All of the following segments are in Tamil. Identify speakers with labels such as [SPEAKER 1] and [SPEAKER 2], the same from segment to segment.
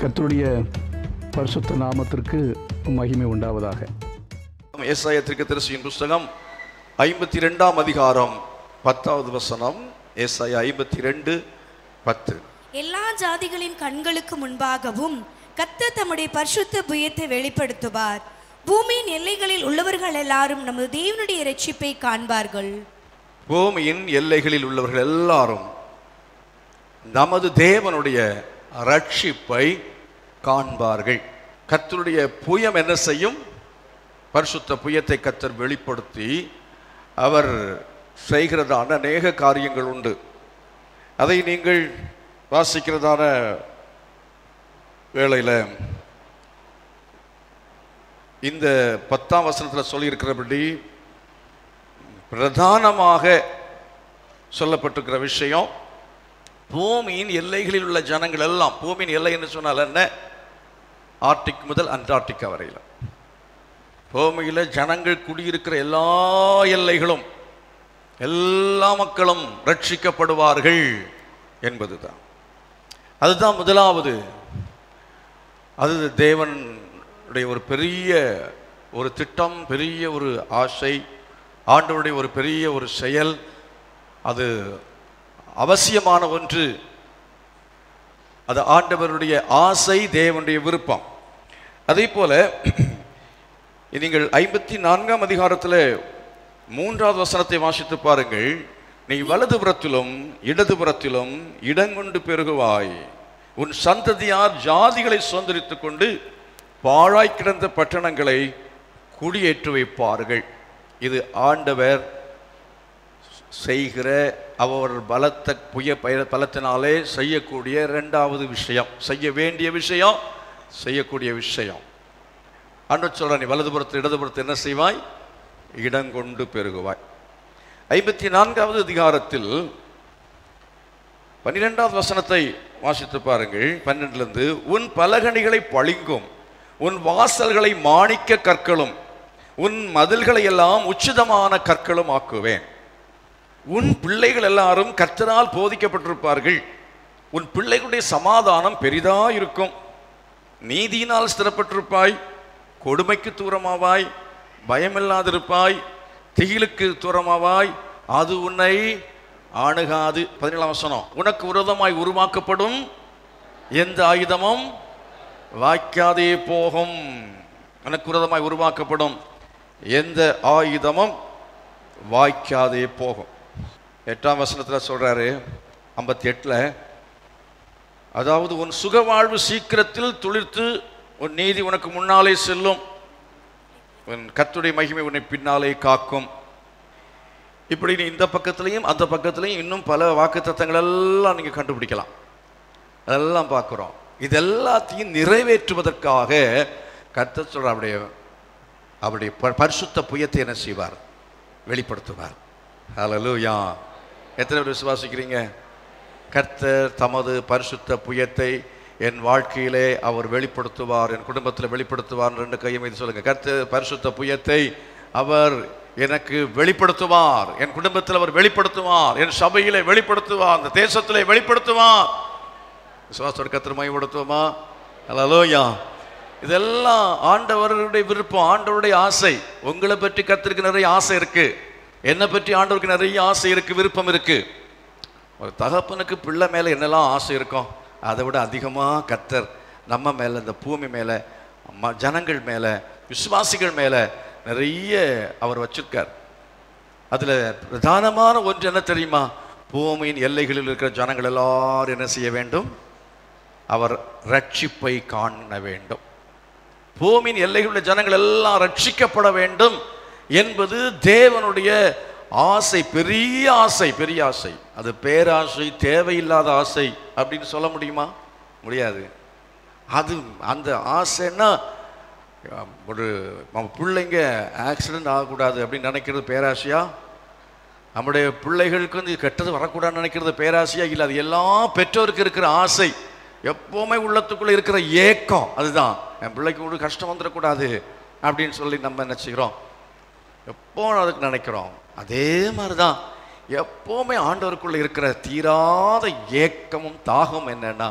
[SPEAKER 1] கர்த்தருடைய பரிசுத்த நாமத்திற்கு மகிமை உண்டாவதாக.
[SPEAKER 2] ஏசாயா தீர்க்கதரிசியின் புஸ்தகம் 52ஆம் அதிகாரம் 10வது வசனம். ஏசாயா 52:10.
[SPEAKER 3] எல்லா ஜாதிகளின் கண்களுக்கு முன்பாகவும் கர்த்தர் தம்முடைய பரிசுத்த புயத்தை வெளிப்படுத்துவார். பூமியின் எல்லைகளில் உள்ளவர்கள் எல்லாரும் நமது தேவனுடைய இரட்சிப்பை காண்பார்கள்.
[SPEAKER 2] பூமியின் எல்லைகளில் உள்ளவர்கள் எல்லாரும் நமது தேவனுடைய ரட்சிப்பை காண்பார்கள். கர்த்தருடைய புயம் என்ன செய்யும்? பரிசுத்த புயத்தை கர்த்தர் வெளிப்படுத்தி அவர் செய்கிறதான அநேக காரியங்கள் உண்டு. அதை நீங்கள் வாசிக்கிறதான வேளையில் இந்த 10ஆம் வசனத்தில் சொல்லியிருக்கிறபடி பிரதானமாக சொல்லப்பட்டிருக்கிற விஷயம், பூமியின் எல்லைகளில் உள்ள ஜனங்கள் எல்லாம், பூமியின் எல்லை என்று சொன்னால் என்ன? ஆர்டிக் முதல் அண்டார்டிகா வரையில் பூமியில் ஜனங்கள் குடியிருக்கிற எல்லா எல்லைகளும், எல்லா மக்களும் ரட்சிக்கப்படுவார்கள் என்பதுதான். அதுதான் முதலாவது. அது தேவனுடைய ஒரு பெரிய ஒரு திட்டம், பெரிய ஒரு ஆசை, ஆண்டவருடைய ஒரு பெரிய ஒரு செயல். அது அவசியமான ஒன்று. அது ஆண்டவருடைய ஆசை, தேவனுடைய விருப்பம். அதே போல நீங்கள் 54ஆம் அதிகாரத்தில் 3வது வசனத்தை வாசித்து பாருங்கள். நீ வலதுபுறத்திலும் இடதுபுறத்திலும் இடங்கொண்டு பெருகுவாய், உன் சந்ததியார் ஜாதிகளை சுதந்திரித்துக் கொண்டு பாழாய் கிடந்த பட்டணங்களை குடியேற்றி வைப்பார்கள். இது ஆண்டவர் செய்கிற அவர் பலத்தினாலே செய்யக்கூடிய இரண்டாவது விஷயம், செய்ய வேண்டிய விஷயம், செய்யக்கூடிய விஷயம். ஆண்டவர் சொல்ற, நீ வலதுபுறத்தில் இடதுபுறத்தில் என்ன செய்வாய்? இடங்கொண்டு பெருகுவாய். 54வது அதிகாரத்தில் 12வது வசனத்தை வாசித்து பாருங்கள். 12லிருந்து, உன் பலகணிகளை பளிங்கும், உன் வாசல்களை மாணிக்க கற்களும், உன் மதில்களை எல்லாம் உச்சிதமான கற்களும் ஆக்குவேன். உன் பிள்ளைகள் எல்லாரும் கர்த்தரால் போதிக்கப்பட்டிருப்பார்கள். உன் பிள்ளைகளுடைய சமாதானம் பெரிதா இருக்கும். நீதியினால் ஸ்திரப்பட்டிருப்பாய், கொடுமைக்கு தூரமாவாய், பயமில்லாதிருப்பாய், திகிலுக்கு தூரமாவாய், அது உன்னை அணுகாது. 17ஆம் வசனம், உனக்கு விரோதமாய் உருவாக்கப்படும் எந்த ஆயுதமும் வாய்க்காதே போகும். உனக்கு விரோதமாய் உருவாக்கப்படும் எந்த ஆயுதமும் வாய்க்காதே போகும். 8ஆம் வசனத்தில் சொல்றாரு, 58ல், அதாவது உன் சுகவாழ்வு சீக்கிரத்தில் துளிர்த்து உன் நீதி உனக்கு முன்னாலே செல்லும், உன் கர்த்தருடைய மகிமை உன்னை பின்னாலே காக்கும். இப்படி நீ இந்த பக்கத்துலையும் அந்த பக்கத்துலையும் இன்னும் பல வாக்குத்தத்தங்கள் எல்லாம் நீங்க கண்டுபிடிக்கலாம். அதெல்லாம் பார்க்குறோம். இது எல்லாத்தையும் நிறைவேற்றுவதற்காக கர்த்தர் சொல்ற அவருடைய பரிசுத்த புயத்தை என்ன செய்வார்? வெளிப்படுத்துவார். ஹல்லேலூயா! எத்தனை பேர் விசுவாசிக்கிறீங்க? கர்த்தர் தமது பரிசுத்த புயத்தை என் வாழ்க்கையிலே அவர் வெளிப்படுத்துவார், என் குடும்பத்தில் வெளிப்படுத்துவார். 2 கையை மீது சொல்லுங்க, கர்த்தர் பரிசுத்த புயத்தை அவர் எனக்கு வெளிப்படுத்துவார், என் குடும்பத்தில் அவர் வெளிப்படுத்துவார், என் சபையிலே வெளிப்படுத்துவார், அந்த தேசத்திலே வெளிப்படுத்துவார். விசுவாசத்தோட கர்த்தர் மகிமைப்படுத்துவோமா? ஹல்லேலூயா! இதெல்லாம் ஆண்டவருடைய விருப்பம், ஆண்டவருடைய ஆசை. உங்களை பற்றி கர்த்தருக்கு நிறைய ஆசை இருக்கு, என்னை பற்றி ஆண்டவருக்கு நிறைய ஆசை இருக்கு, விருப்பம் இருக்கு. ஒரு தகப்பனுக்கு பிள்ளை மேலே என்னெல்லாம் ஆசை இருக்கும், அதை விட அதிகமாக கர்த்தர் நம்ம மேலே, இந்த பூமி மேலே, ஜனங்கள் மேலே, விசுவாசிகள் மேலே நிறைய அவர் வச்சிருக்கார். அதில் பிரதானமான ஒன்று என்ன தெரியுமா? பூமியின் எல்லைகளில் இருக்கிற ஜனங்கள் எல்லாரும் என்ன செய்ய வேண்டும்? அவர் ரட்சிப்பை காண வேண்டும். பூமியின் எல்லைகளில் உள்ள ஜனங்கள் எல்லாம் ரட்சிக்கப்பட வேண்டும் என்பது தேவனுடைய ஆசை, பெரிய ஆசை, பெரிய ஆசை. அது பேராசை, தேவையில்லாத ஆசை அப்படின்னு சொல்ல முடியுமா? முடியாது. அது அந்த ஆசைன்னா, ஒரு நம்ம பிள்ளைங்க ஆக்சிடென்ட் ஆகக்கூடாது அப்படின்னு நினைக்கிறது பேராசையா? நம்முடைய பிள்ளைகளுக்கு வந்து கெட்டது வரக்கூடாதுன்னு நினைக்கிறது பேராசையா? இல்லை, அது எல்லாம் பெற்றோருக்கு இருக்கிற ஆசை, எப்போவுமே உள்ளத்துக்குள்ளே இருக்கிற ஏக்கம். அதுதான், என் பிள்ளைக்கு ஒரு கஷ்டம் வந்துடக்கூடாது அப்படின்னு சொல்லி நம்ம என்ன செய்கிறோம்? எப்போ அதுக்கு நினைக்கிறோம். அதே மாதிரி தான் எப்போவுமே ஆண்டவருக்குள்ள இருக்கிற தீராத ஏக்கமும் தாகம் என்னன்னா,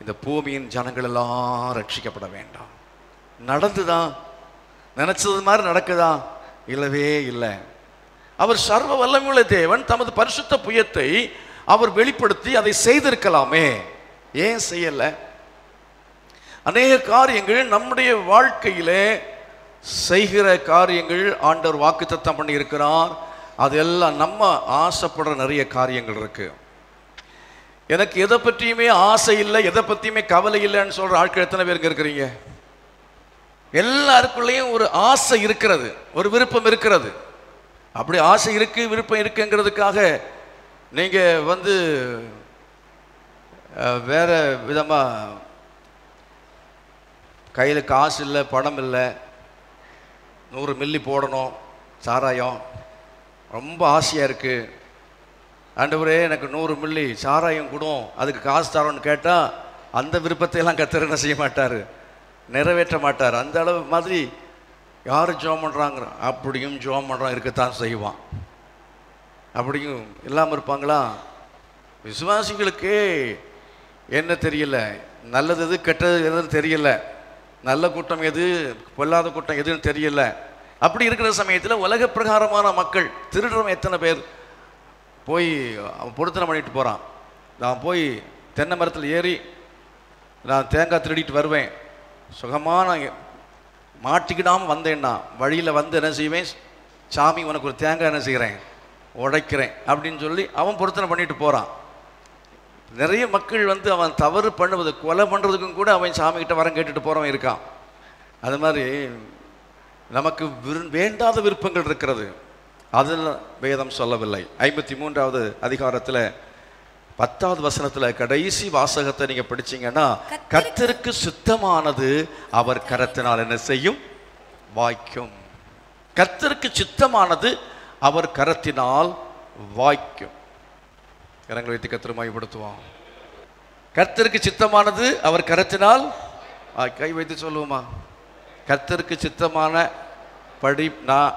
[SPEAKER 2] இந்த பூமியின் ஜனங்கள் எல்லாம் ரட்சிக்கப்பட வேண்டாம். நடந்துதான்? நினைச்சது மாதிரி நடக்குதா? இல்லவே இல்லை. அவர் சர்வ வல்லமையுள்ள தேவன். தமது பரிசுத்த புயத்தை அவர் வெளிப்படுத்தி அதை செய்திருக்கலாமே, ஏன் செய்யல? அநேக காரியங்கள் நம்முடைய வாழ்க்கையிலே செய்கிற காரியங்கள் ஆண்டவர் வாக்குத்தத்தம் பண்ணி இருக்கிறார். அதெல்லாம் நம்ம ஆசைப்படுற நிறைய காரியங்கள் இருக்கு. எனக்கு எதை பற்றியுமே ஆசை இல்லை, எதை பற்றியுமே கவலை இல்லைன்னு சொல்ற ஆட்கள் எத்தனை பேருக்கு இருக்கிறீங்க? எல்லாருக்குள்ளேயும் ஒரு ஆசை இருக்கிறது, ஒரு விருப்பம் இருக்கிறது. அப்படி ஆசை இருக்கு, விருப்பம் இருக்குங்கிறதுக்காக நீங்க வேற விதமா கையில் காசு இல்லை, பணம் இல்லை, 100 மில்லி போடணும், சாராயம் ரொம்ப ஆசையாக இருக்குது, ஆண்டவரே எனக்கு 100 மில்லி சாராயம் கூடும், அதுக்கு காசு தரோன்னு கேட்டால் அந்த விருப்பத்தையெல்லாம் கர்த்தர் என்ன செய்ய மாட்டார், நிறைவேற்ற மாட்டார். அந்த அளவு மாதிரி யார் ஜோம் பண்ணுறாங்க, அப்படியும் ஜோம் பண்ணுறான் இருக்கத்தான் செய்வான். அப்படியும் இல்லாமல் இருப்பாங்களா? விசுவாசிகளுக்கே என்ன தெரியல, நல்லது எது கெட்டது எதுன்னு தெரியல, நல்ல கூட்டம் எது பொல்லாத கூட்டம் எதுன்னு தெரியல. அப்படி இருக்கிற சமயத்தில் உலக பிரகாரமான மக்கள், திருடுறவன் எத்தனை பேர் போய் அவன் பொருத்தனை பண்ணிட்டு போகிறான். நான் போய் தென்னை மரத்தில் ஏறி நான் தேங்காய் திருடிட்டு வருவேன், சுகமாக நான் மாட்டிக்கிடாமல் வந்தேன்னா வழியில் என்ன செய்வேன், சாமி உனக்கு ஒரு தேங்காய் என்ன செய்கிறேன், உடைக்கிறேன் அப்படின்னு சொல்லி அவன் பொருத்தனை பண்ணிட்டு போகிறான். நிறைய மக்கள் அவன் தவறு பண்ணுவது, கொலை பண்ணுறதுக்கும் கூட அவன் சாமிகிட்ட வரம் கேட்டுட்டு போகிறவன் இருக்கான். அது மாதிரி நமக்கு வேண்டாத விருப்பங்கள் இருக்கிறது, அதில் வேதம் சொல்லவில்லை. 53வது அதிகாரத்தில் 10வது வசனத்தில் கடைசி வாசகத்தை நீங்கள் படிச்சீங்கன்னா, கர்த்தருக்கு சுத்தமானது அவர் கரத்தினால் என்ன செய்யும், வாய்க்கும். கர்த்தருக்கு சித்தமானது அவர் கரத்தினால் வாய்க்கும். கரங்களை வைத்து கர்த்தரை மகிமைப்படுத்துவோம். கர்த்தருக்கு சித்தமானது அவர் கரத்தினால், கை வைத்து சொல்லுவோமா, கர்த்தருக்கு சித்தமான படி நான்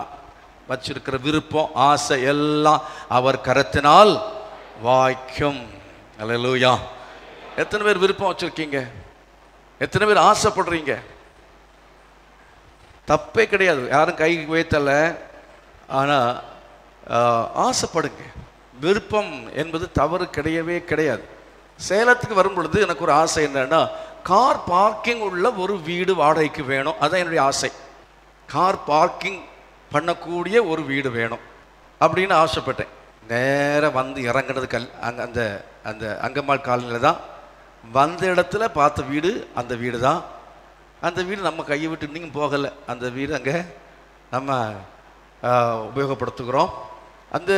[SPEAKER 2] வச்சிருக்கிற விருப்பம் ஆசை எல்லாம் அவர் கரத்தினால் வாய்க்கும். அல்லேலூயா. எத்தனை பேர் விருப்பம் வச்சிருக்கீங்க? எத்தனை பேர் ஆசைப்படுறீங்க? தப்பே கிடையாது, யாரும் கை வைத்தல. ஆனால் ஆசைப்படுங்க. விருப்பம் என்பது தவறு கிடையவே கிடையாது. சேலத்துக்கு வரும் பொழுது எனக்கு ஒரு ஆசை என்னன்னா, கார் பார்க்கிங் உள்ள ஒரு வீடு வாடகைக்கு வேணும். அதான் என்னுடைய ஆசை. கார் பார்க்கிங் பண்ணக்கூடிய ஒரு வீடு வேணும் அப்படின்னு ஆசைப்பட்டேன். நேராக இறங்கினது அந்த அந்த அங்கம்மாள் காலனியில் தான். வந்த இடத்துல பார்த்த வீடு அந்த வீடு தான். அந்த வீடு நம்ம கையை விட்டு இன்னும் போகலை. அந்த வீடு அங்கே நம்ம உபயோகப்படுத்துகிறோம். அந்த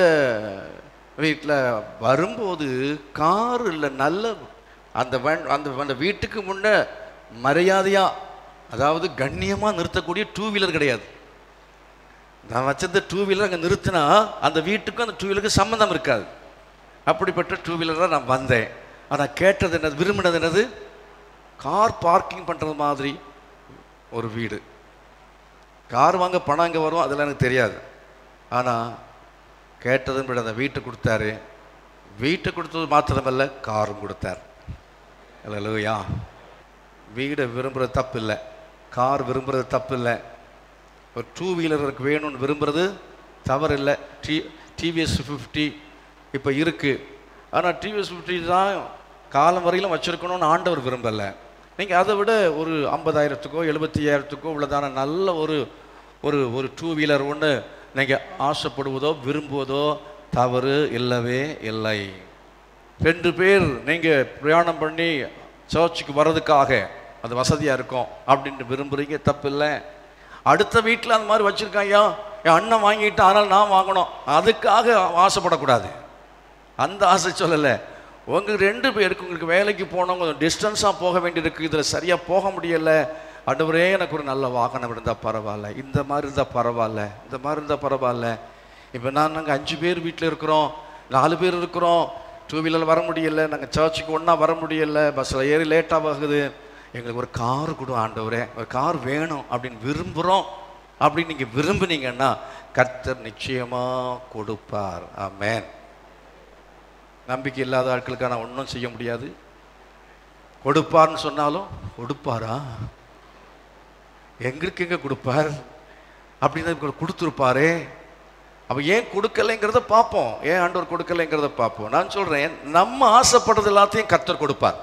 [SPEAKER 2] வீட்டில் வரும்போது கார் இல்லை, நல்ல அந்த அந்த வீட்டுக்கு முன்னே மரியாதையாக, அதாவது கண்ணியமாக நிறுத்தக்கூடிய 2 வீலர் கிடையாது. நான் வச்சிருந்த 2 வீலர் அங்கே நிறுத்தினா அந்த வீட்டுக்கும் அந்த 2 வீலருக்கு சம்மந்தம் இருக்காது. அப்படிப்பட்ட 2 வீலராக நான் வந்தேன். ஆனால் கேட்டது என்னது, விரும்பினது என்னது, கார் பார்க்கிங் பண்ணுறது மாதிரி ஒரு வீடு. கார் வாங்க பணம் அங்கே வரும், அதெல்லாம் எனக்கு தெரியாது. ஆனால் கேட்டதும் அந்த வீட்டை கொடுத்தாரு. வீட்டை கொடுத்தது மாத்திரமல்ல, காரும் கொடுத்தார். அல்லேலூயா. வீடை விரும்புகிறது தப்பு இல்லை, கார் விரும்புகிறது தப்பு இல்லை. ஒரு 2 வீலருக்கு வேணும்னு விரும்புகிறது தவறு இல்லை. டிவிஎஸ் 50 இப்போ இருக்குது. ஆனால் டிவிஎஸ் 50 தான் காலம் வரையிலும் வச்சுருக்கணும்னு ஆண்டவர் விரும்பலை. நீங்கள் அதை விட ஒரு 50,000க்கோ 75,000க்கோ உள்ளதான நல்ல ஒரு ஒரு ஒரு 2 வீலர் ஒன்று நீங்கள் ஆசைப்படுவதோ விரும்புவதோ தவறு இல்லவே இல்லை. 2 பேர் நீங்கள் பிரயாணம் பண்ணி சர்ச்சுக்கு வர்றதுக்காக அது வசதியாக இருக்கும் அப்படின்ட்டு விரும்புகிறீங்க, தப்பு இல்லை. அடுத்த வீட்டில் அந்த மாதிரி வச்சுருக்காங்க, என் அண்ணன் வாங்கிட்டு அதனால் நான் வாங்கணும், அதுக்காக ஆசைப்படக்கூடாது. அந்த ஆசை சொல்லலை. உங்களுக்கு 2 பேருக்கு, உங்களுக்கு வேலைக்கு போனவங்க கொஞ்சம் டிஸ்டன்ஸாக போக வேண்டியிருக்கு, இதில் சரியாக போக முடியலை, ஆண்டவரே எனக்கு ஒரு நல்ல வாகனம் இருந்தால் பரவாயில்ல, இந்த மாதிரி இருந்தால் பரவாயில்ல, இந்த மாதிரி இருந்தால் பரவாயில்ல. இப்போ நாங்கள் 5 பேர் வீட்டில் இருக்கிறோம், 4 பேர் இருக்கிறோம், 2 வீலரில் வர முடியலை, நாங்கள் சர்ச்சுக்கு ஒன்றா வர முடியலை, பஸ்ஸில் ஏறி லேட்டாக ஆகுது, எங்களுக்கு ஒரு கார் கொடு ஆண்டவரே, ஒரு கார் வேணும் அப்படின்னு விரும்புகிறோம். அப்படின்னு நீங்கள் விரும்புனீங்கன்னா கர்த்தர் நிச்சயமாக கொடுப்பார். ஆமென். நம்பிக்கை இல்லாத ஆட்களுக்காக நான் ஒன்றும் செய்ய முடியாது. கொடுப்பார்னு சொன்னாலும் கொடுப்பாரா, எங்களுக்கு எங்க கொடுப்பார் அப்படின்னு கொடுத்துருப்பாரே. அப்ப ஏன் கொடுக்கலைங்கிறத பார்ப்போம், ஏன் ஆண்டவர் கொடுக்கலைங்கிறத பார்ப்போம். நான் சொல்றேன், நம்ம ஆசைப்படுறது எல்லாத்தையும் கர்த்தர் கொடுப்பார்.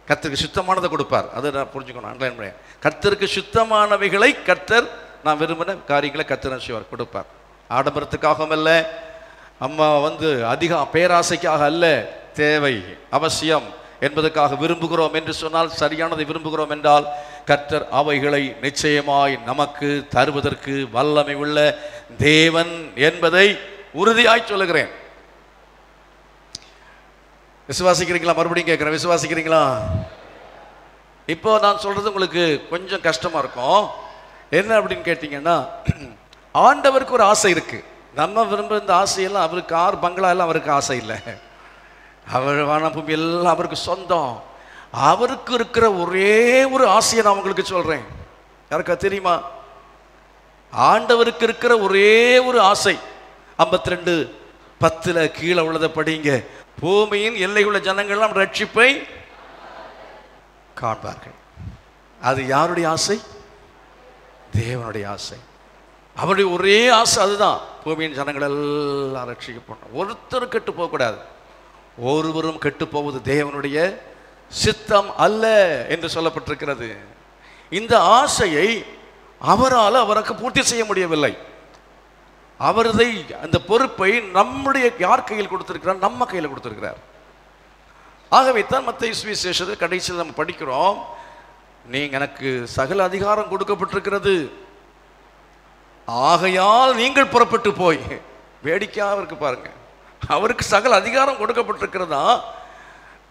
[SPEAKER 2] கர்த்தருக்கு சுத்தமானதை கொடுப்பார். அதை நான் புரிஞ்சுக்கணும், அண்டர்லைன் பண்ணேன். கர்த்தருக்கு சுத்தமானவைகளை கர்த்தர், நான் விரும்பின காரியங்களை கர்த்தர் செய்வார், கொடுப்பார். ஆடம்பரத்துக்காகவும் அல்ல, அம்மா அதிக பேராசைக்காக அல்ல, தேவை அவசியம் என்பதற்காக விரும்புகிறோம் என்று சொன்னால், சரியானதை விரும்புகிறோம் என்றால் கர்த்தர் அவைகளை நிச்சயமாய் நமக்கு தருவதற்கு வல்லமை உள்ள தேவன் என்பதை உறுதியாய் சொல்லுகிறேன். விசுவாசிக்கிறீங்களா? மறுபடியும் கேட்கிறேன், விசுவாசிக்கிறீங்களா? இப்போ நான் சொல்றது உங்களுக்கு கொஞ்சம் கஷ்டமா இருக்கும். என்ன அப்படின்னு கேட்டீங்கன்னா, ஆண்டவருக்கு ஒரு ஆசை இருக்கு. நம்ம விரும்புகிற இந்த ஆசையெல்லாம் அவருக்கு, கார் பங்களா எல்லாம் அவருக்கு ஆசை இல்லை. அவர் வான பூமி எல்லாம் அவருக்கு சொந்தம். அவருக்கு இருக்கிற ஒரே ஒரு ஆசையை நான் உங்களுக்கு சொல்றேன். யாருக்கா தெரியுமா? ஆண்டவருக்கு இருக்கிற ஒரே ஒரு ஆசை 52:10 கீழே உள்ளதை படிங்க. பூமியின் எல்லையுள்ள ஜனங்கள்லாம் ரட்சிப்பை காண்பார்கள். அது யாருடைய ஆசை? தேவனுடைய ஆசை. அவருடைய ஒரே ஆசை அதுதான். பூமியின் ஜனங்கள் எல்லாம் ரட்சிக்கப்படணும், ஒருத்தரும் கெட்டு போகக்கூடாது. ஒருவரும் கெட்டு போவது தேவனுடைய சித்தம் அல்ல என்று சொல்லப்பட்டிருக்கிறது. இந்த ஆசையை அவருக்கு பூர்த்தி செய்ய முடியவில்லை. அவரதை, அந்த பொறுப்பை நம்முடைய யார் கையில் கொடுத்திருக்கிறார்? நம்ம கையில் கொடுத்திருக்கிறார். ஆகவே தான் மத்தேயு சுவிசேஷத்தில் கடைசியில் நம்ம படிக்கிறோம், நீங்க எனக்கு சகல அதிகாரம் கொடுக்கப்பட்டிருக்கிறது, ஆகையால் நீங்கள் புறப்பட்டு போய். வேடிக்கையாக இருக்கு பாருங்க, அவருக்கு சகல அதிகாரம் கொடுக்கப்பட்டிருக்கிறதா.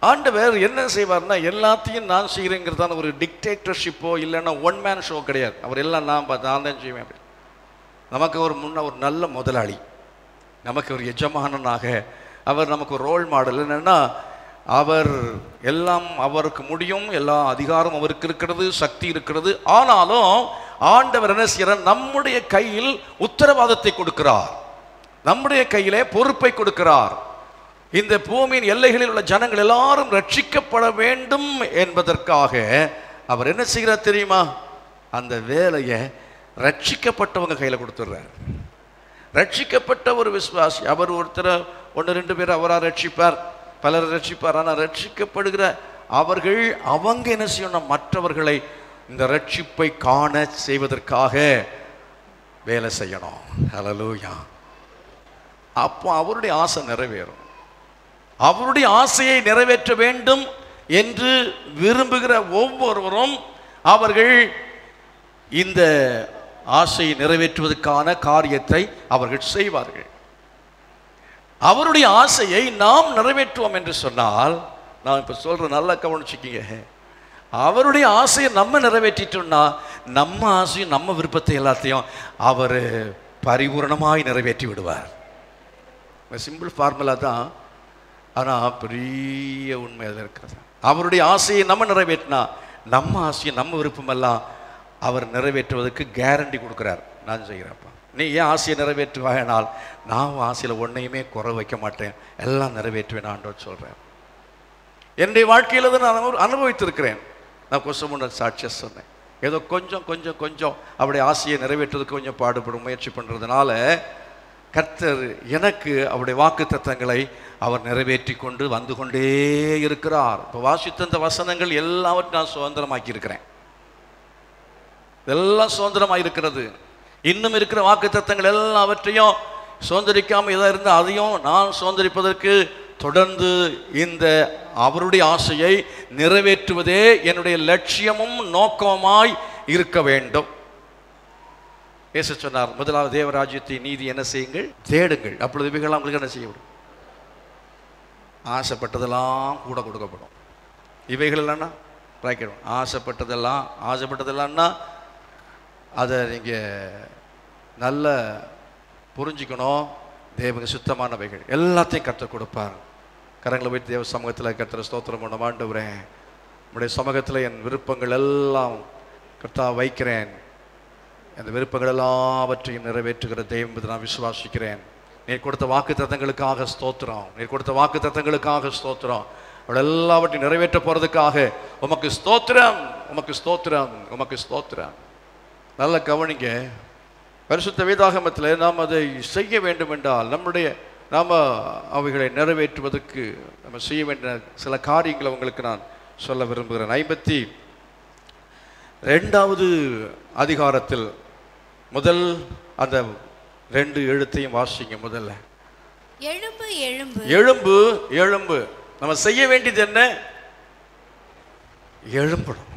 [SPEAKER 2] ஆண்டவர் என்ன செய்வார்னா, எல்லாத்தையும் நான் செய்கிறேங்கிறதான ஒரு டிக்டேட்டர்ஷிப்போ இல்லைன்னா ஒன் மேன் ஷோ கிடையாது. அவர் எல்லாம் நான் தான் செய்வேன் அப்படி. நமக்கு ஒரு ஒரு நல்ல முதலாளி, நமக்கு ஒரு எஜமானனாக அவர் நமக்கு ஒரு ரோல் மாடல். என்னன்னா, அவர் எல்லாம் அவருக்கு முடியும், எல்லா அதிகாரம் அவருக்கு இருக்கிறது, சக்தி இருக்கிறது. ஆனாலும் ஆண்டவர் என்ன செய்கிறார்? நம்முடைய கையில் உத்தரவாதத்தை கொடுக்கிறார், நம்முடைய கையிலே பொறுப்பை கொடுக்கிறார். இந்த பூமியின் எல்லைகளில் உள்ள ஜனங்கள் எல்லாரும் ரட்சிக்கப்பட வேண்டும் என்பதற்காக அவர் என்ன செய்கிறார் தெரியுமா? அந்த வேலையை ரட்சிக்கப்பட்டவங்க கையில் கொடுத்துடுறார். ரட்சிக்கப்பட்ட ஒரு விசுவாசி, அவர் ஒருத்தர் 1-2 பேர் அவராக ரட்சிப்பார், பலரை ரட்சிப்பார். ஆனால் ரட்சிக்கப்படுகிற அவர்கள், அவங்க என்ன செய்யணும்? மற்றவர்களை இந்த ரட்சிப்பை காண செய்வதற்காக வேலை செய்யணும். ஹல்லேலூயா. அப்போ அவருடைய ஆசை நிறைவேறும். அவருடைய ஆசையை நிறைவேற்ற வேண்டும் என்று விரும்புகிற ஒவ்வொருவரும் அவர்கள் இந்த ஆசையை நிறைவேற்றுவதற்கான காரியத்தை அவர்கள் செய்வார்கள். அவருடைய ஆசையை நாம் நிறைவேற்றுவோம் என்று சொன்னால், நான் இப்ப சொல்ற நல்லா கவனிச்சுக்கீங்க, அவருடைய ஆசையை நம்ம நிறைவேற்றிட்டோம்னா நம்ம ஆசையும் நம்ம விருப்பத்தை எல்லாத்தையும் அவர் பரிபூர்ணமாய் நிறைவேற்றி விடுவார். சிம்பிள் ஃபார்முலா தான், ஆனால் பெரிய உண்மை அதில் இருக்கிறது. அவருடைய ஆசையை நம்ம நிறைவேற்றினா நம்ம ஆசையை நம்ம விருப்பமெல்லாம் அவர் நிறைவேற்றுவதற்கு கேரண்டி கொடுக்குறார். நான் செய்கிறப்பா, நீ ஏன் ஆசையை நிறைவேற்றுவாயினால் நான் ஆசையில் ஒன்றையுமே குறை வைக்க மாட்டேன், எல்லாம் நிறைவேற்றுவேன் ஆண்டவர் சொல்கிறேன். என்னுடைய வாழ்க்கையில் தான் நான் அனுபவித்திருக்கிறேன். நான் கொஞ்சம் முன்ன சாட்சியாக சொன்னேன், ஏதோ கொஞ்சம் கொஞ்சம் கொஞ்சம் அவருடைய ஆசையை நிறைவேற்றுவதற்கு கொஞ்சம் பாடுபடும் முயற்சி பண்ணுறதுனால கர்த்தர் எனக்கு அவருடைய வாக்கு தத்தங்களை அவர் நிறைவேற்றி கொண்டு வந்து கொண்டே இருக்கிறார். இப்போ வாசித்த இந்த வசனங்கள் எல்லாவற்றையும் நான் சுதந்திரமாக்கி இருக்கிறேன், எல்லாம் சுதந்திரமாக இருக்கிறது. இன்னும் இருக்கிற வாக்கு தத்தங்கள் எல்லாவற்றையும் சுதந்திரிக்காமல் எதாக இருந்தால் அதையும் நான் சுதந்திரிப்பதற்கு தொடர்ந்து இந்த அவருடைய ஆசையை நிறைவேற்றுவதே என்னுடைய லட்சியமும் நோக்கமாய் இருக்க வேண்டும். இயேசு சொன்னார், முதலாவது தேவராஜ்யத்தை நீதி என்ன செய்யுங்கள், தேடுங்கள், அப்பொழுது இவைகள் உங்களுக்கு என்ன செய்யப்படும்? ஆசைப்பட்டதெல்லாம் கூட கொடுக்கப்படும். இவைகள் இல்லைன்னா ஆசைப்பட்டதெல்லாம்னா அதை நீங்கள் நல்ல புரிஞ்சுக்கணும். தேவனுக்கு சுத்தமானவைகள் எல்லாத்தையும் கர்த்தர் கொடுப்பார். கரங்களை வைத்து தேவ சமூகத்தில் கர்த்தரை ஸ்தோத்திரம் பண்ண மாட்டேன். உங்களுடைய சமூகத்தில் என் விருப்பங்கள் எல்லாம் கர்த்தா வைக்கிறேன். அந்த விருப்பங்கள் எல்லாவற்றையும் நிறைவேற்றுகிற தெய்வம் என்பதை நான் விசுவாசிக்கிறேன். நீர் கொடுத்த வாக்கு தத்தங்களுக்காக ஸ்தோத்திரம், நீர் கொடுத்த வாக்கு தத்தங்களுக்காக ஸ்தோத்திரம். அவள் எல்லாவற்றையும் நிறைவேற்ற போறதுக்காக உமக்கு ஸ்தோத்திரம், உமக்கு ஸ்தோத்திரம், உமக்கு ஸ்தோத்திரம். நல்ல கவனிங்க, பரிசுத்த வேதாகமத்தில் நாம் அதை செய்ய வேண்டும் என்றால் நாம் அவைகளை நிறைவேற்றுவதற்கு நம்ம செய்ய வேண்டிய சில காரியங்களை உங்களுக்கு நான் சொல்ல விரும்புகிறேன். 52வது அதிகாரத்தில் முதல் அந்த 2 எழுத்தையும் வாசிங்க. முதல்ல
[SPEAKER 3] எழும்பு எழும்பு
[SPEAKER 2] எழும்பு எழும்பு. நம்ம செய்ய வேண்டியது என்ன? எழும்பணும்.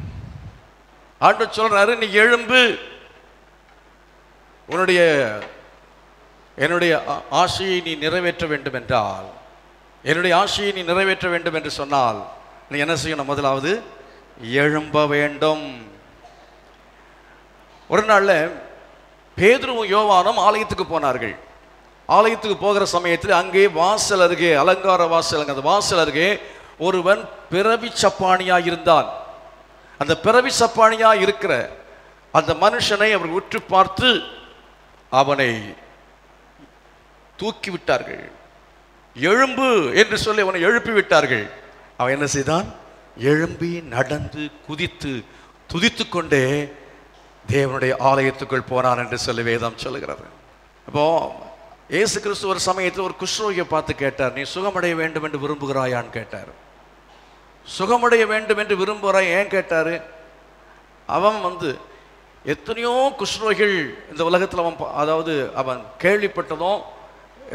[SPEAKER 2] ஆண்டவர் சொல்றாரு, நீ எழும்பு, என்னுடைய ஆசையை நீ நிறைவேற்ற வேண்டும் என்றால், என்னுடைய ஆசையை நீ நிறைவேற்ற வேண்டும் என்று சொன்னால் நீ என்ன செய்யணும்? முதலாவது எழும்ப வேண்டும். ஒரு நாள்ல பேதுருவும் யோவானும் ஆலயத்துக்கு போனார்கள். ஆலயத்துக்கு போகிற சமயத்தில் அங்கே வாசல் அருகே, அலங்கார வாசல், அந்த வாசல் அருகே ஒருவன் பிறவி சப்பானியா இருந்தான். அந்த பிறவி சப்பானியா இருக்கிற அந்த மனுஷனை அவர் உற்று பார்த்து அவனை தூக்கி விட்டார்கள். எழும்பு என்று சொல்லி அவனை எழுப்பி விட்டார்கள். அவன் என்ன செய்தான்? எழும்பி நடந்து குதித்து துதித்து கொண்டே தேவனுடைய ஆலயத்துக்குள் போனான் என்று சொல்லி வேதம் சொல்லுகிறது. அப்போ இயேசு கிறிஸ்து ஒரு சமயத்தில் ஒரு குஷ்ரோகியை பார்த்து கேட்டார், நீ சுகமடைய வேண்டும் என்று விரும்புகிறாயான்னு கேட்டார். சுகமடைய வேண்டும் என்று விரும்புகிறாய் ஏன் கேட்டார்? அவன் எத்தனையோ குஷ்ரோகிகள் இந்த உலகத்தில் அவன் கேள்விப்பட்டதும்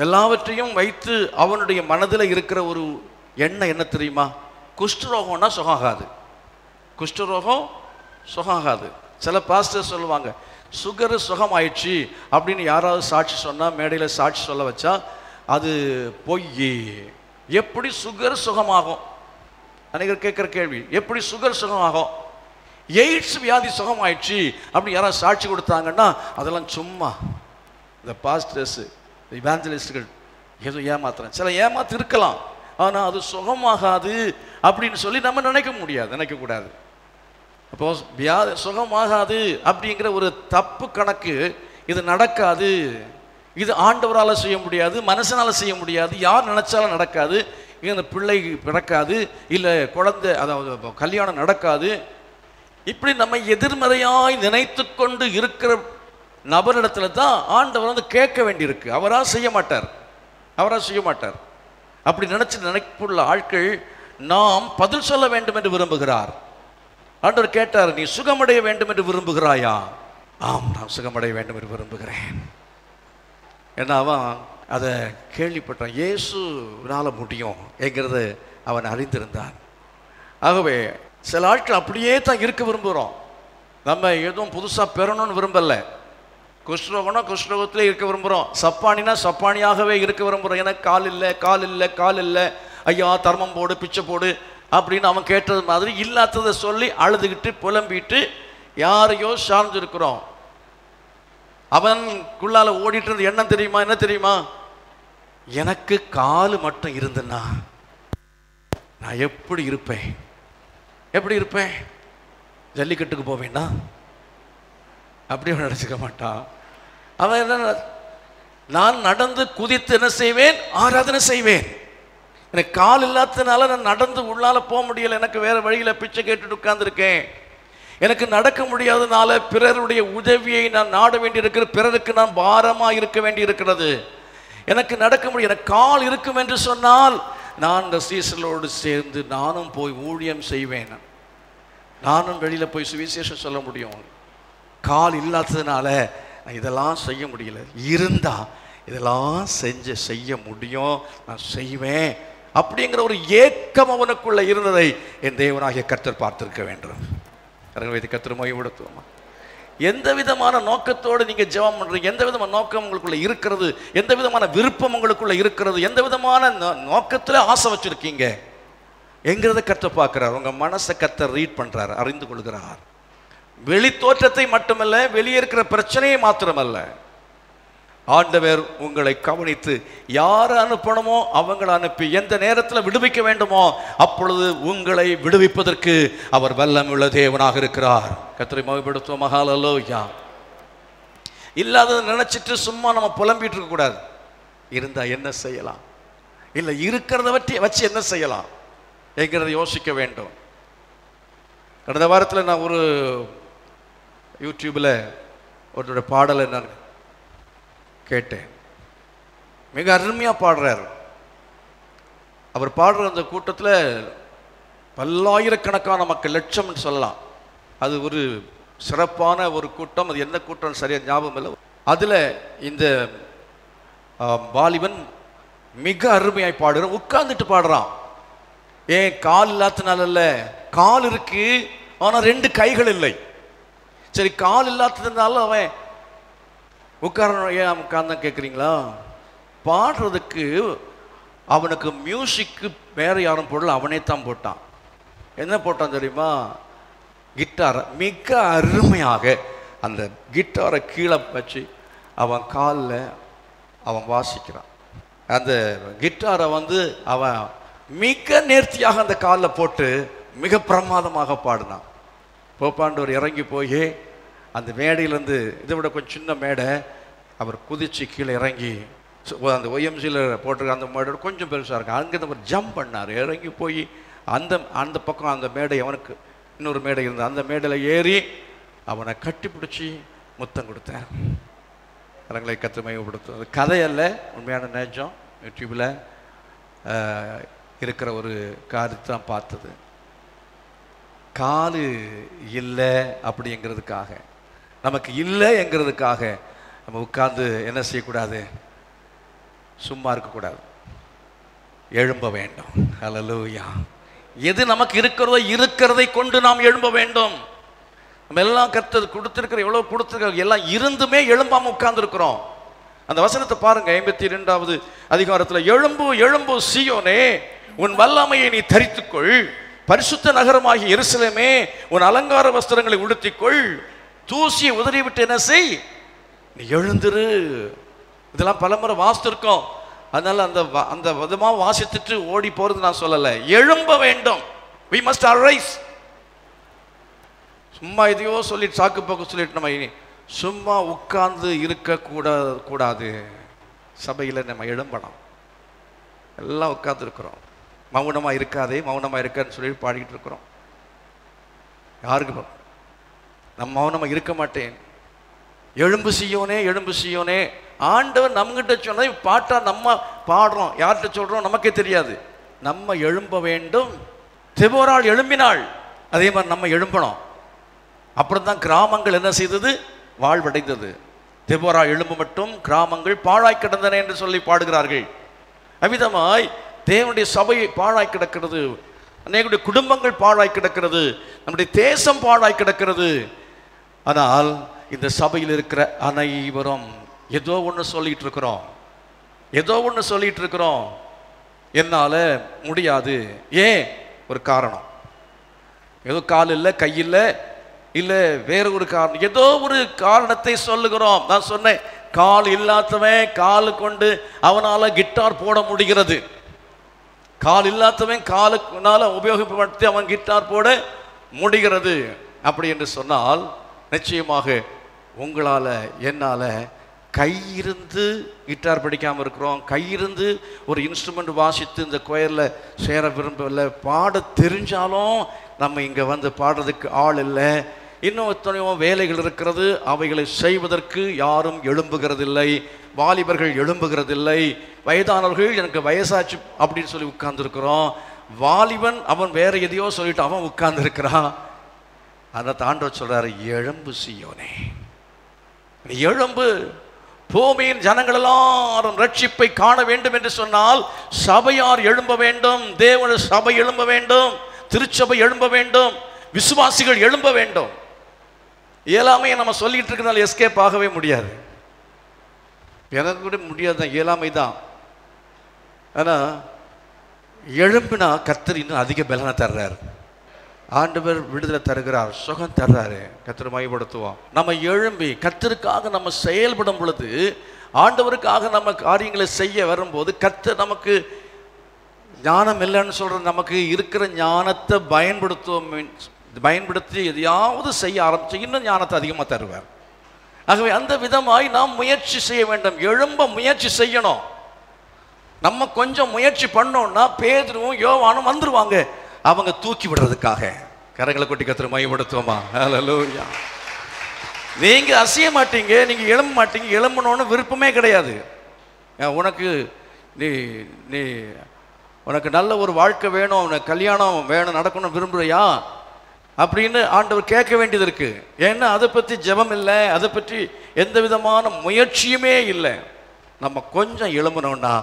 [SPEAKER 2] எல்லாவற்றையும் வைத்து அவனுடைய மனதில் இருக்கிற ஒரு எண்ணம் என்ன தெரியுமா? குஷ்டரோகம்னா சுகாகாது, குஷ்டரோகம் சுகாகாது. சில பாஸ்டர் சொல்லுவாங்க, சுகரு சுகமாயிடுச்சு அப்படின்னு யாராவது சாட்சி சொன்னால், மேடையில் சாட்சி சொல்ல வச்சா அது பொய். எப்படி சுகர் சுகமாகும்? அனைவர் கேட்குற கேள்வி, எப்படி சுகர் சுகமாகும்? எய்ட்ஸ் வியாதி சுகமாயிடுச்சு அப்படி யாராவது சாட்சி கொடுத்தாங்கன்னா அதெல்லாம் சும்மா இந்த பாஸ்டர்ஸ், இவாஞ்சலிஸ்டுகள் ஏதோ ஏமாத்துறேன். சில ஏமாத்து இருக்கலாம், ஆனால் அது சுகமாகாது அப்படின்னு சொல்லி நம்ம நினைக்கக்கூடாது. அப்போ வியாதி சுகமாகாது அப்படிங்கிற ஒரு தப்பு கணக்கு இது நடக்காது. இது ஆண்டவரால் செய்ய முடியாது, மனுஷனால் செய்ய முடியாது, யார் நினைச்சாலும் நடக்காது. இந்த பிள்ளை பிறக்காது, இல்லை குழந்தை அதாவது கல்யாணம் நடக்காது. இப்படி நம்ம எதிர்மறையாய் நினைத்து கொண்டு இருக்கிற நபரிடத்துல தான் ஆண்டவர் கேட்க வேண்டியிருக்கு. அவராக செய்ய மாட்டார். அப்படி நினைப்புள்ள ஆட்கள் நாம் பதில் சொல்ல வேண்டும் என்று விரும்புகிறார். ஆண்டவர் கேட்டார், நீ சுகமடைய வேண்டும் என்று விரும்புகிறாயா? ஆம், நான் சுகமடைய வேண்டும் என்று விரும்புகிறேன். ஏன்னா அவன் அதை கேள்விப்பட்டான், இயேசுனால முடியும் என்கிறது அவன் அறிந்திருந்தான். ஆகவே சில ஆட்கள் அப்படியே தான் இருக்க விரும்புகிறோம். நம்ம எதுவும் புதுசாக பெறணும்னு விரும்பல. குஷ்ரோகம்னா குஷ்ரோகத்திலே இருக்க விரும்புகிறோம், சப்பானினா சப்பானியாகவே இருக்க விரும்புகிறோம். எனக்கு கால் இல்லை, ஐயா தர்மம் போடு, பிச்சை போடு அப்படின்னு அவன் கேட்டது மாதிரி இல்லாததை சொல்லி அழுதுகிட்டு புலம்பிட்டு யாரையோ சார்ந்திருக்கிறோம். அவனுக்குள்ளால ஓடிட்டு இருந்த எண்ணம் தெரியுமா? என்ன தெரியுமா? எனக்கு கால் மட்டும் இருந்ததுன்னா நான் எப்படி இருப்பேன்? ஜல்லிக்கட்டுக்கு போவேன்னா அப்படி அவன் நினைச்சுக்க மாட்டான். அவன் என்ன, நான் நடந்து குதித்து என்ன செய்வேன்? ஆராதனை செய்வேன். எனக்கு கால் இல்லாததுனால நான் நடந்து உள்ளால போக முடியல, எனக்கு வேற வழியில பிச்சை கேட்டுட்டு உட்கார்ந்துருக்கேன். எனக்கு நடக்க முடியாததுனால பிறருடைய உதவியை நான் நாட வேண்டியிருக்கிற, பிறருக்கு நான் பாரமா இருக்க வேண்டி இருக்கிறது. எனக்கு நடக்க முடியும், எனக்கு கால் இருக்கும் என்று சொன்னால் நான் இந்த சீசலோடு சேர்ந்து நானும் போய் ஊழியம் செய்வேன், நானும் வெளியில போய் சுவிசேஷம் சொல்ல முடியும். கால் இல்லாததுனால இதெல்லாம் செய்ய முடியல, இருந்தா இதெல்லாம் செய்ய முடியும், நான் செய்வேன் அப்படிங்கிற ஒரு ஏக்கம் அவனுக்குள்ள இருந்ததை என் தேவனாகிய கர்த்தர் பார்த்திருக்க வேண்டும். கர்த்தர் மகிமைப்படுத்துவோமா? எந்த விதமான நோக்கத்தோடு நீங்க ஜெபம் பண்றீங்க, எந்த விதமான நோக்கம் உங்களுக்குள்ள இருக்கிறது, எந்த விதமான விருப்பம் உங்களுக்குள்ள இருக்கிறது, எந்த விதமான நோக்கத்துல ஆசை வச்சிருக்கீங்க என்கிறத கர்த்தர் பார்க்கிறார். உங்க மனசை கர்த்தர் ரீட் பண்றார், அறிந்து கொள்கிறார். வெளி தோற்றத்தை மட்டுமல்ல, வெளியே இருக்கிற பிரச்சனையை மாத்திரமல்ல, ஆண்டவர் உங்களை கவனித்து யாரை அனுப்பணுமோ அவங்களை அனுப்பி எந்த நேரத்தில் விடுவிக்க வேண்டுமோ அப்பொழுது உங்களை விடுவிப்பதற்கு அவர் வல்லமையுள்ள தேவனாக இருக்கிறார். கர்த்தரை மகிமைப்படுத்துவோம். ஹல்லேலூயா. இல்லாததை நினைச்சிட்டு சும்மா நம்ம புலம்பிட்டு இருக்க கூடாது. இருந்தா என்ன செய்யலாம், இல்லை இருக்கிறத வச்சு என்ன செய்யலாம், என்கிறத யோசிக்க வேண்டும். கடந்த வாரத்தில் நான் ஒரு யூடியூப்பில் ஒருத்தருடைய பாடலை நான் கேட்டேன். மிக அருமையாக பாடுறார். அவர் பாடுற அந்த கூட்டத்தில் பல்லாயிரக்கணக்கான மக்கள், லட்சம்னு சொல்லலாம். அது ஒரு சிறப்பான ஒரு கூட்டம். அது என்ன கூட்டம் சரியாக ஞாபகம் இல்லை. அதில் இந்த வாலிபன் மிக அருமையாய் பாடுறான். உட்கார்ந்துட்டு பாடுறான். ஏன் கால் இல்லாததுனால, கால் இருக்கு ஆனால் 2 கைகள் இல்லை. சரி, கால் இல்லாததுனால அவன் உட்காரணும். ஏன் உட்கார்ந்தான் கேட்குறீங்களா? பாடுறதுக்கு அவனுக்கு மியூசிக்கு வேற யாரும் போடல, அவனே தான் போட்டான். என்ன போட்டான் தெரியுமா? கிட்டாரை. மிக அருமையாக அந்த கிட்டாரை கீழே வச்சு அவன் காலில் அவன் வாசிக்கிறான். அந்த கிட்டாரை அவன் மிக நேர்த்தியாக அந்த காலில் போட்டு மிக பிரமாதமாக பாடினான். போப்பாண்டவர் இறங்கி போய் அந்த மேடையிலேருந்து, இதை விட கொஞ்சம் சின்ன மேடை, அவர் குதிச்சு கீழே இறங்கி அந்த ஒய்எம்சியில் போட்டிருக்க அந்த மேடை கொஞ்சம் பெருசாக இருக்கு, அங்கேருந்து அவர் ஜம்ப் பண்ணார். இறங்கி போய் அந்த பக்கம் அந்த மேடை, அவனுக்கு இன்னொரு மேடை இருந்தது, அந்த மேடையில் ஏறி அவனை கட்டி பிடிச்சி முத்தம் கொடுத்தார். கரங்களை கற்று மையப்படுத்தும். அது கதையல்ல, உண்மையான நேஜம். யூடியூப்பில் இருக்கிற ஒரு காரியத்தை தான் பார்த்தது. காலு இல்லை அப்படிங்கிறதுக்காக, நமக்கு இல்லைங்கிறதுக்காக நம்ம உட்கார்ந்து என்ன செய்யக்கூடாது? சும்மா இருக்கக்கூடாது, எழும்ப வேண்டும். ஹல்லேலூயா. எது நமக்கு இருக்கிறதை கொண்டு நாம் எழும்ப வேண்டும். நம்ம எல்லாம் கர்த்தர் கொடுத்திருக்கிற, எவ்வளோ கொடுத்திருக்கிற எல்லாம் இருந்துமே எழும்பாம உட்கார்ந்து இருக்கிறோம். அந்த வசனத்தை பாருங்க, 52வது அதிகாரத்தில், எழும்பு எழும்பு சீயோனே, உன் வல்லமையை நீ தரித்துக்கொள், பரிசுத்த நகரமாகி எருசலேமே, உன் அலங்கார வஸ்திரங்களை உடுத்திக்கொள், தூசியை உதறிவிட்டு என்ன செய்? நீ எழுந்துரு. இதெல்லாம் பலமுறை வாசித்திருக்கோம். அதனால அந்த விதமாக வாசித்துட்டு ஓடி போறது நான் சொல்லலை. எழும்ப வேண்டும். we must arise. சும்மா எதையோ சொல்லிட்டு சாக்கு போக்கு சொல்லிட்டு நம்ம சும்மா உட்கார்ந்து இருக்க கூடாது. சபையில் நம்ம எழும்பணும். எல்லாம் உட்கார்ந்து இருக்கிறோம். மௌனமா இருக்காதே, மௌனமா இருக்கான்னு சொல்லி பாடிக்கிட்டு இருக்கிறோம். யாருக்கு நம்ம மௌனமா இருக்க மாட்டேன். எழும்பு சீயோனே, எழும்பு சீயோனே. ஆண்டவர் நம்மகிட்ட சொன்னதை பாட்டா நம்ம பாடுறோம். யார்கிட்ட சொல்றோம் நமக்கே தெரியாது. நம்ம எழும்ப வேண்டும். தெபோராள் எழும்பினாள், அதே மாதிரி நம்ம எழும்பணும். அப்புறம் தான் கிராமங்கள் என்ன செய்தது? வாழ்வடைந்தது. தெபோரா எழும்பு மட்டும் கிராமங்கள் பாழாய் கிடந்தன என்று சொல்லி பாடுகிறார்கள். அவ்விதமாய் தேவனுடைய சபை பாழாய் கிடக்கிறது, அநேகருடைய குடும்பங்கள் பாழாய் கிடக்கிறது, நம்முடைய தேசம் பாழாய் கிடக்கிறது. ஆனால் இந்த சபையில் இருக்கிற அனைவரும் ஏதோ ஒன்று சொல்லிட்டு இருக்கிறோம். என்னால முடியாது. ஏன்? ஒரு காரணம். ஏதோ கால் இல்லை, கை இல்லை, இல்லை வேற ஒரு காரணம், ஏதோ ஒரு காரணத்தை சொல்லுகிறோம். நான் சொன்னேன், கால் இல்லாதவன் காலு கொண்டு அவனால கிட்டார் போட முடிகிறது. கால் இல்லாதவன் காலுக்குனால உபயோகப்படுத்தி அவன் கிட்டார் போட முடிகிறது. அப்படி என்று சொன்னால் நிச்சயமாக உங்களால் என்னால் கை இருந்து கிட்டார் படிக்காமல் இருக்கிறோம், கை இருந்து ஒரு இன்ஸ்ட்ருமெண்ட் வாசித்து இந்த கோயிலில் சேர விரும்பவில்லை, பாட தெரிஞ்சாலும் நம்ம இங்கே வந்து பாடுறதுக்கு ஆள் இல்லை, இன்னும் எத்தனையோ வேலைகள் இருக்கிறது, அவைகளை செய்வதற்கு யாரும் எழும்புகிறதில்லை. வாலிபர்கள் எழும்புகிறதில்லை. வயதானவர்கள் எனக்கு வயசாச்சு அப்படின்னு சொல்லி உட்கார்ந்துருக்கிறோம். வாலிபன் அவன் வேற எதையோ சொல்லிட்டு அவன் உட்கார்ந்துருக்கிறான். அதை ஆண்டவர் சொல்றாரு, எழும்பு சீயோனே, நீ எழும்பு. பூமியின் ஜனங்கள் எல்லாரும் ரட்சிப்பை காண வேண்டும் என்று சொன்னால் சபையார் எழும்ப வேண்டும், தேவனுடைய சபை எழும்ப வேண்டும், திருச்சபை எழும்ப வேண்டும், விசுவாசிகள் எழும்ப வேண்டும். இயலாமையை நம்ம சொல்லிட்டு இருக்கிறதால எஸ்கேப் ஆகவே முடியாது. எனக்கு கூட முடியாது, இயலாமை தான். ஆனால் எழும்பினா கர்த்தர் இன்னும் அதிக பலனை தர்றாரு. ஆண்டவர் விடுதலை தருகிறார், சுகம் தர்றாரு. கர்த்தர் மையப்படுத்துவோம். நம்ம எழும்பி கர்த்தருக்காக நம்ம செயல்படும் பொழுது, ஆண்டவருக்காக நம்ம காரியங்களை செய்ய வரும்போது, கர்த்தர் நமக்கு ஞானம் இல்லைன்னு சொல்ற நமக்கு இருக்கிற ஞானத்தை பயன்படுத்தி எதையாவது செய்ய ஆரம்பிச்சு இன்னும் ஞானத்தை அதிகமாக தருவார். ஆகவே அந்த விதமாய் நாம் முயற்சி செய்ய வேண்டும். எழும்ப முயற்சி செய்யணும். நம்ம கொஞ்சம் முயற்சி பண்ணோம்னா பேதுருவும் யோவானும் வந்துருவாங்க. அவங்க தூக்கி விடுறதுக்காக. கரங்களை கொட்டி கர்த்தரை மகிமைப்படுத்துவோமா? ஹல்லேலூயா. நீங்க அசைய மாட்டீங்க, நீங்க எழும்ப மாட்டீங்க. எழும்பணும்னு விருப்பமே கிடையாது. உனக்கு நீ நீ உனக்கு நல்ல ஒரு வாழ்க்கை வேணும், உனக்கு கல்யாணம் வேணும், நடக்கணும் விரும்புறியா அப்படின்னு ஆண்டவர் கேட்க வேண்டியது இருக்கு. ஏன்னா அதை பற்றி ஜெபம் இல்லை, அதை பற்றி எந்த விதமான முயற்சியுமே இல்லை. நம்ம கொஞ்சம் எழும்பணும்னா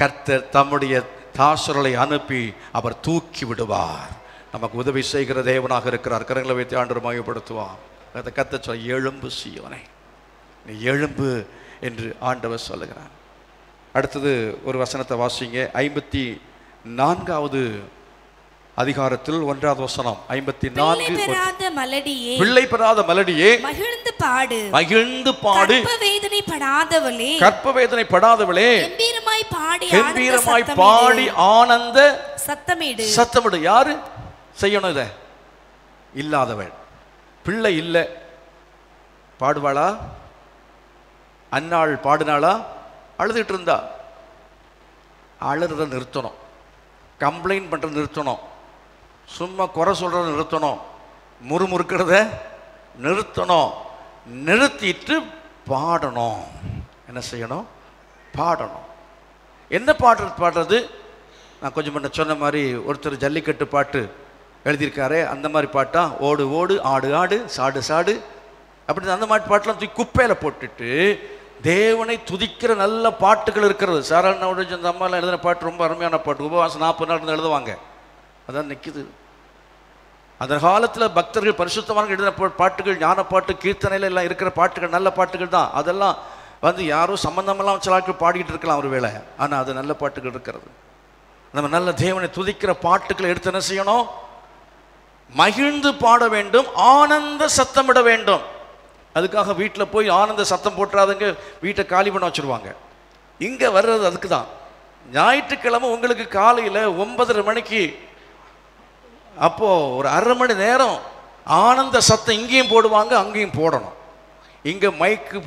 [SPEAKER 2] கர்த்தர் தம்முடைய தாசர்களை அனுப்பி அவர் தூக்கி விடுவார். நமக்கு உதவி செய்கிற தேவனாக இருக்கிறார். கரங்களை வைத்து ஆண்டவர் மகிமைப்படுத்துவார். அதை கர்த்தர் சொல்ல, எழும்பு சீயோனே, நீ எழும்பு என்று ஆண்டவர் சொல்லுகிறார். அடுத்தது ஒரு வசனத்தை வாசிங்க. 54வது அதிகாரத்தில் 1வது வசனம். 54. பிள்ளை பெறாத மலடியே
[SPEAKER 3] மகிழ்ந்து பாடு,
[SPEAKER 2] மகிழ்ந்து பாடு,
[SPEAKER 3] கற்பவேதனை படாதவளே,
[SPEAKER 2] கற்பவேதனை படாதவளே,
[SPEAKER 3] கம்பீரமாய் பாடி,
[SPEAKER 2] கம்பீரமாய் பாடி ஆனந்த
[SPEAKER 3] சத்தமிடு.
[SPEAKER 2] சத்தமிடு. யாரு செய்யணும் இதை? இல்லாதவள். பிள்ளை இல்லை, பாடுவாளா? அன்னாள் பாடினாளா? அழுதுகிட்டு இருந்தா. அழுறத நிறுத்தணும், கம்ப்ளைண்ட் பண்ணுறத நிறுத்தணும், சும்மா குறை சொல்கிறத நிறுத்தணும், முறுமுறுக்கிறத நிறுத்தணும். நிறுத்திட்டு பாடணும். என்ன செய்யணும்? பாடணும். என்ன பாடுறது? நான் கொஞ்சம் முன்ன சொன்ன மாதிரி ஒருத்தர் ஜல்லிக்கட்டு பாட்டு எழுதியிருக்காரு. அந்த மாதிரி பாட்டா? ஓடு ஓடு, ஆடு ஆடு, சாடு சாடு, அப்படி அந்த மாதிரி பாட்டெலாம் தூக்கி குப்பையில் போட்டுட்டு தேவனை துதிக்கிற நல்ல பாட்டுகள் இருக்கிறது. சாராளோட அந்த அம்மாலாம் எழுதின பாட்டு ரொம்ப அருமையான பாட்டு. உபவாசம் 40 நாள் இருந்து எழுதுவாங்க. அதான் நிற்குது. அந்த காலத்தில் பக்தர்கள் பரிசுத்தவான்கள் எழுதின பாட்டுகள், ஞான பாட்டு, கீர்த்தனையில் எல்லாம் இருக்கிற பாட்டுகள் நல்ல பாட்டுகள் தான். அதெல்லாம் யாரோ சம்பந்தமெல்லாம் சில ஆட்கள் பாடிக்கிட்டு இருக்கலாம் ஒரு வேளை. ஆனால் அது நல்ல பாட்டுகள் இருக்கிறது. நம்ம நல்ல தேவனை துதிக்கிற பாட்டுகளை எடுத்து என்ன செய்யணும்? மகிழ்ந்து பாட வேண்டும், ஆனந்த சத்தமிட வேண்டும். அதுக்காக வீட்டில் போய் ஆனந்த சத்தம் போட்டுறாதுங்க, வீட்டை காலி பண்ண வச்சுருவாங்க. இங்கே வர்றது அதுக்கு தான். ஞாயிற்றுக்கிழமை உங்களுக்கு காலையில் 9:30 மணிக்கு அப்போது ஒரு 1/2 மணி நேரம் ஆனந்த சத்தம் இங்கேயும் போடுவாங்க, அங்கேயும் போடணும். இங்கே மைக்கு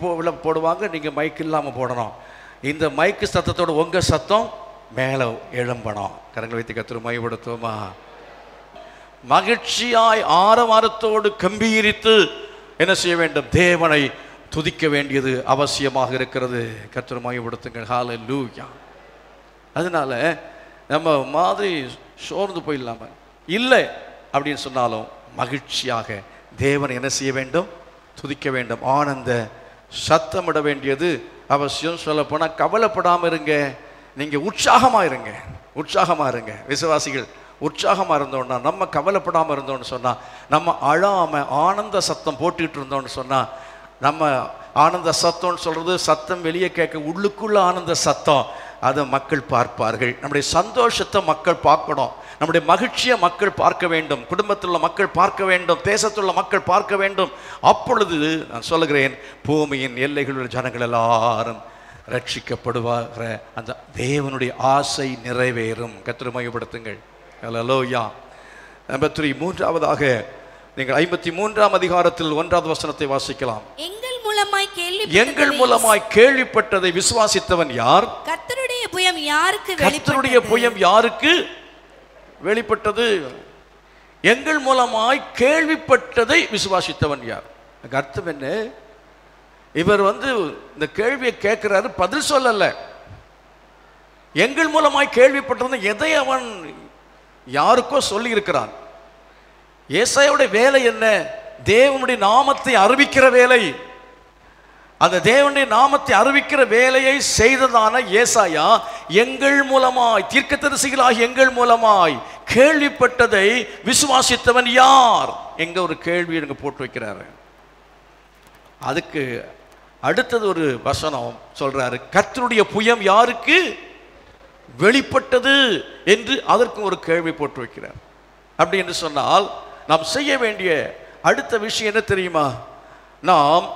[SPEAKER 2] போடுவாங்க, நீங்கள் மைக்கு இல்லாமல் போடணும். இந்த மைக்கு சத்தத்தோட உங்கள் சத்தம் மேலே எழும்பணும். கரங்களை வைத்து கர்த்தரை மகிமைப்படுத்துவோமா? மகிழ்ச்சியாய் ஆரவாரத்தோடு கம்பீரித்து என்ன செய்ய வேண்டும்? தேவனை துதிக்க வேண்டியது அவசியமாக இருக்கிறது. கர்த்தரை மகிமைப்படுத்துங்கள். ஹல்லேலூயா. அதனால நம்ம மாதிரி சோர்ந்து போயிடலாம இல்லை அப்படின்னு சொன்னாலும் மகிழ்ச்சியாக தேவனை என்ன செய்ய வேண்டும்? துதிக்க வேண்டும். ஆனந்த சத்தமிட வேண்டியது அவசியம். சொல்லப்போனால் கவலைப்படாமல் இருங்க, நீங்கள் உற்சாகமாக இருங்க, உற்சாகமாக இருங்க. விசுவாசிகள் உற்சாகமாக இருந்தோன்னா, நம்ம கவலைப்படாமல் இருந்தோன்னு சொன்னால், நம்ம அழாமல் ஆனந்த சத்தம் போட்டுக்கிட்டு இருந்தோன்னு சொன்னால், நம்ம ஆனந்த சத்தம்னு சொல்கிறது சத்தம் வெளியே கேட்க, உள்ளுக்குள்ள ஆனந்த சத்தம், அதை மக்கள் பார்ப்பார்கள். நம்முடைய சந்தோஷத்தை மக்கள் பார்க்கணும், நம்முடைய மகிழ்ச்சியை மக்கள் பார்க்க வேண்டும், குடும்பத்தில் உள்ள மக்கள் பார்க்க வேண்டும், தேசத்துள்ள மக்கள் பார்க்க வேண்டும். அப்பொழுது நான் சொல்லுகிறேன், பூமியின் எல்லைகளுள்ள ஜனங்கள் எல்லாரும் ரட்சிக்கப்படுவார அந்த தேவனுடைய ஆசை நிறைவேறும். கர்த்தரை மகிமைப்படுத்துங்கள். ஹல்லேலூயா. நம்பர் 3, மூன்றாவதாக நீங்கள் 53ஆம் அதிகாரத்தில் 1வது வசனத்தை வாசிக்கலாம். எங்கள் மூலமாய் கேள்விப்பட்டதை விசுவாசித்தவன் யார்? கர்த்தருடைய புயம் யாருக்கு வெளிப்பட்டது? கர்த்தருடைய புயம் யாருக்கு வெளிப்பட்டது? எங்கள் மூலமாய் கேள்விப்பட்டதை விசுவாசித்தவன் யார்? அர்த்தம் என்ன? இவர் இந்த கேள்வியை கேட்கிறாரு, பதில் சொல்லல. எங்கள் மூலமாய் கேள்விப்பட்டது எதை அவன் யாருக்கோ சொல்லி இருக்கிறான். ஏசாயாவுடைய வேலை என்ன? தேவனுடைய நாமத்தை அறிவிக்கிற வேலை. அந்த தேவனுடைய நாமத்தை அறிவிக்கிற வேலையை செய்ததான ஏசாயா எங்கள் மூலமாய், தீர்க்கதரிசிகளாகி எங்கள் மூலமாய் கேள்விப்பட்டதை விசுவாசித்தவன் யார்? எங்க ஒரு கேள்வி எனக்கு போட்டு வைக்கிறாரு. அதுக்கு அடுத்தது ஒரு வசனம் சொல்றாரு, கர்த்தருடைய புயம் யாருக்கு வெளிப்பட்டது என்று அதற்கு ஒரு கேள்வி போட்டு வைக்கிறார். அப்படி என்று சொன்னால் நாம் செய்ய வேண்டிய அடுத்த விஷயம் என்ன தெரியுமா? நாம்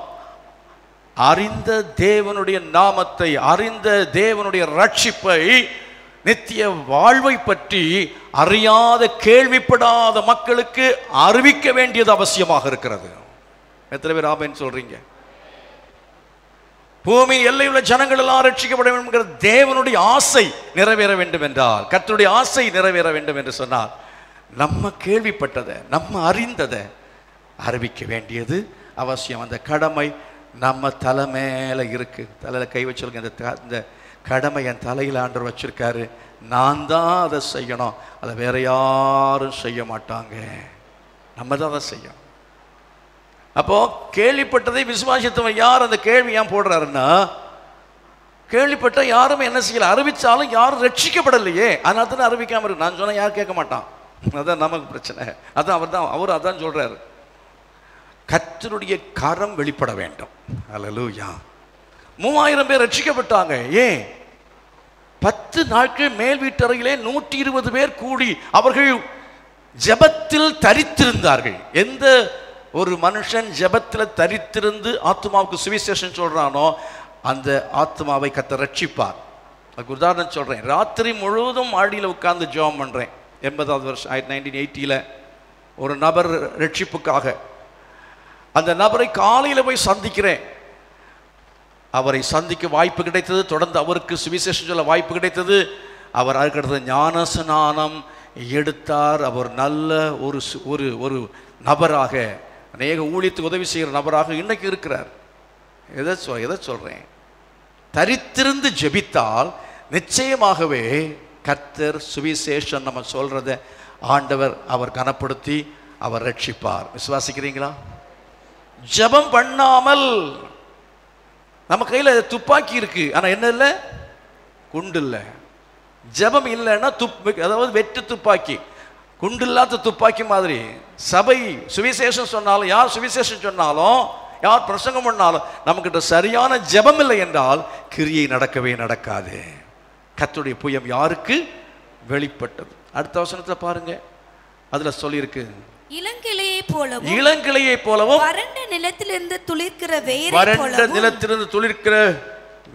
[SPEAKER 2] அறிந்த தேவனுடைய நாமத்தை, அறிந்த தேவனுடைய ரட்சிப்பை, நித்திய வாழ்வை பற்றி அறியாத கேள்விப்படாத மக்களுக்கு அறிவிக்க வேண்டியது அவசியமாக இருக்கிறது. எத்தனை பேர் ஆமென் சொல்றீங்க? பூமி எல்லையுள்ள ஜனங்கள் எல்லாம் ரட்சிக்கப்பட வேண்டும் என்கிற தேவனுடைய ஆசை நிறைவேற வேண்டும் என்றால், கர்த்தருடைய ஆசை நிறைவேற வேண்டும் என்று சொன்னால், நம்ம கேள்விப்பட்டதை, நம்ம அறிந்ததை அறிவிக்க வேண்டியது அவசியம். அந்த கடமை நம்ம தலை மேலே இருக்கு. தலையில் கை வச்சிருக்க இந்த கடமை என் தலையில் ஆண்டவர் வச்சிருக்காரு. நான் தான் அதை செய்யணும். அதை வேற யாரும் செய்ய மாட்டாங்க. நம்ம தான் அதை செய்யணும். அப்போ கேள்விப்பட்டதை விசுவாசித்தவன் யார் அந்த கேள்வி ஏன் போடுறாருன்னா, கேள்விப்பட்ட யாரும் என்ன செய்யல, அறிவிச்சாலும் யாரும் ரட்சிக்கப்படலையே, அதனால தான் அறிவிக்காம இருக்கு. நான் சொன்ன யாரும் கேட்க மாட்டான். அதான் நமக்கு பிரச்சனை. அதான் அவர் அதான் சொல்றாரு, கர்த்தருடைய கரம் வெளிப்பட வேண்டும். அல்லேலூயா. 3000 பேர் ரட்சிக்கப்பட்டாங்க. ஏன்? 10 நாட்கள் மேல் வீட்டறையிலே 120 பேர் கூடி அவர்கள் ஜெபத்தில் தரித்திருந்தார்கள். எந்த ஒரு மனுஷன் ஜெபத்தில் தரித்திருந்து ஆத்மாவுக்கு சுவிசேஷம் சொல்றானோ அந்த ஆத்மாவை கர்த்தர் ரட்சிப்பார். அதுக்கு உதாரணம் சொல்றேன். ராத்திரி முழுவதும் மாடியில் உட்கார்ந்து ஜெபம் பண்றேன். 80வது வருஷம் 1980 ஒரு நபர் ரட்சிப்புக்காக. அந்த நபரை காலையில் போய் சந்திக்கிறேன். அவரை சந்திக்க வாய்ப்பு கிடைத்தது. தொடர்ந்து அவருக்கு சுவிசேஷம் சொல்ல வாய்ப்பு கிடைத்தது. அவர் அதுக்கடுத்து ஞானஸ்நானம் எடுத்தார். அவர் நல்ல ஒரு நபராக, அநேக ஊழியத்துக்கு உதவி செய்கிற நபராக இன்னைக்கு இருக்கிறார். எதை சொல்றேன்? தரித்திருந்து ஜெபித்தால் நிச்சயமாகவே கர்த்தர் சுவிசேஷம் நம்ம சொல்றத ஆண்டவர் அவர் கனப்படுத்தி அவர் ரட்சிப்பார். விசுவாசிக்கிறீங்களா? ஜெபம் பண்ணாமல், நம்ம கையில் துப்பாக்கி இருக்கு, ஆனா என்ன இல்லை? குண்டு இல்லை. ஜெபம் இல்லைன்னா அதாவது வெட்டு துப்பாக்கி, குண்டு இல்லாத துப்பாக்கி மாதிரி. சபை சுவிசேஷம் சொன்னாலும், யார் சுவிசேஷம் சொன்னாலும், யார் பிரசங்கம் பண்ணாலும், நமக்கிட்ட சரியான ஜெபம் இல்லை என்றால் கிரியை நடக்கவே நடக்காது. கர்த்தருடைய புயம் யாருக்கு வெளிப்பட்டது? அடுத்த வசனத்தில் பாருங்க, அதுல சொல்லியிருக்கு, இளங்கிளையை போலவும்
[SPEAKER 3] வறண்ட நிலத்திலிருந்து
[SPEAKER 2] துளிர்க்கிற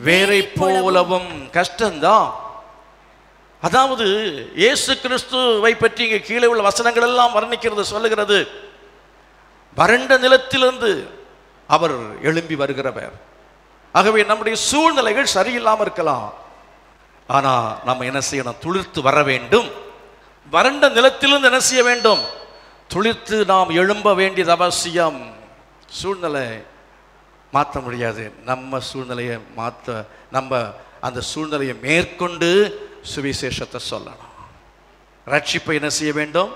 [SPEAKER 2] வேரை போலவும். கஷ்டம்தான். அதாவது இயேசு கிறிஸ்துவை பற்றி இங்கே கீழே உள்ள வசனங்கள் எல்லாம் வர்ணிக்கிறது, சொல்லுகிறது. வறண்ட நிலத்திலிருந்து அவர் எழும்பி வருகிறவர். ஆகவே நம்முடைய சூழ்நிலைகள் சரியில்லாமல் இருக்கலாம், ஆனா நம்ம என்ன செய்யணும்? துளிர்த்து வர வேண்டும். வறண்ட நிலத்திலிருந்து என்ன செய்ய வேண்டும்? துளிர்த்து நாம் எழும்ப வேண்டியது அவசியம். சூழ்நிலை மாற்ற முடியாது. நம்ம சூழ்நிலையை மாற்ற, நம்ம அந்த சூழ்நிலையை மேற்கொண்டு சுவிசேஷத்தை சொல்லணும். ரட்சிப்பை என்ன செய்ய வேண்டும்?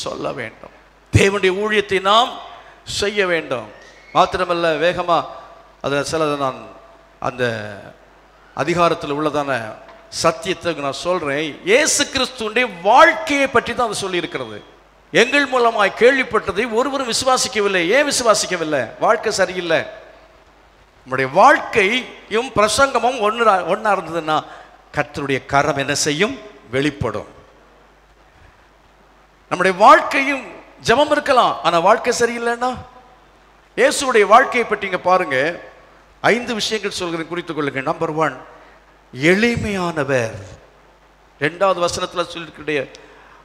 [SPEAKER 2] சொல்ல வேண்டும். தேவனுடைய ஊழியத்தை நாம் செய்ய வேண்டும். மாத்திரமல்ல, வேகமா அதை சிலதை நான் அந்த அதிகாரத்தில் உள்ளதான சத்தியத்தை நான் சொல்றேன். இயேசு கிறிஸ்துவினுடைய வாழ்க்கையை பற்றி தான் அது சொல்லி இருக்கிறது. எங்கள் மூலமாய் கேள்விப்பட்டதை ஒருவரும் விசுவாசிக்கவில்லை. ஏன் விசுவாசிக்கவில்லை? வாழ்க்கை சரியில்லை. நம்முடைய வாழ்க்கையும் பிரசங்கமும் ஒன்னா இருந்ததுன்னா கர்த்தருடைய கரம் என்ன செய்யும்? வெளிப்படும். நம்முடைய வாழ்க்கையும் ஜெபம் இருக்கலாம், ஆனா வாழ்க்கை சரியில்லைன்னா. இயேசுடைய வாழ்க்கையை பற்றி இங்க பாருங்க, 5 விஷயங்கள் சொல்கிறேன், குறித்துக் கொள்ளுங்க. நம்பர் 1, எளிமையானவர். 2வது வசனத்தில் சொல்லிருக்கிற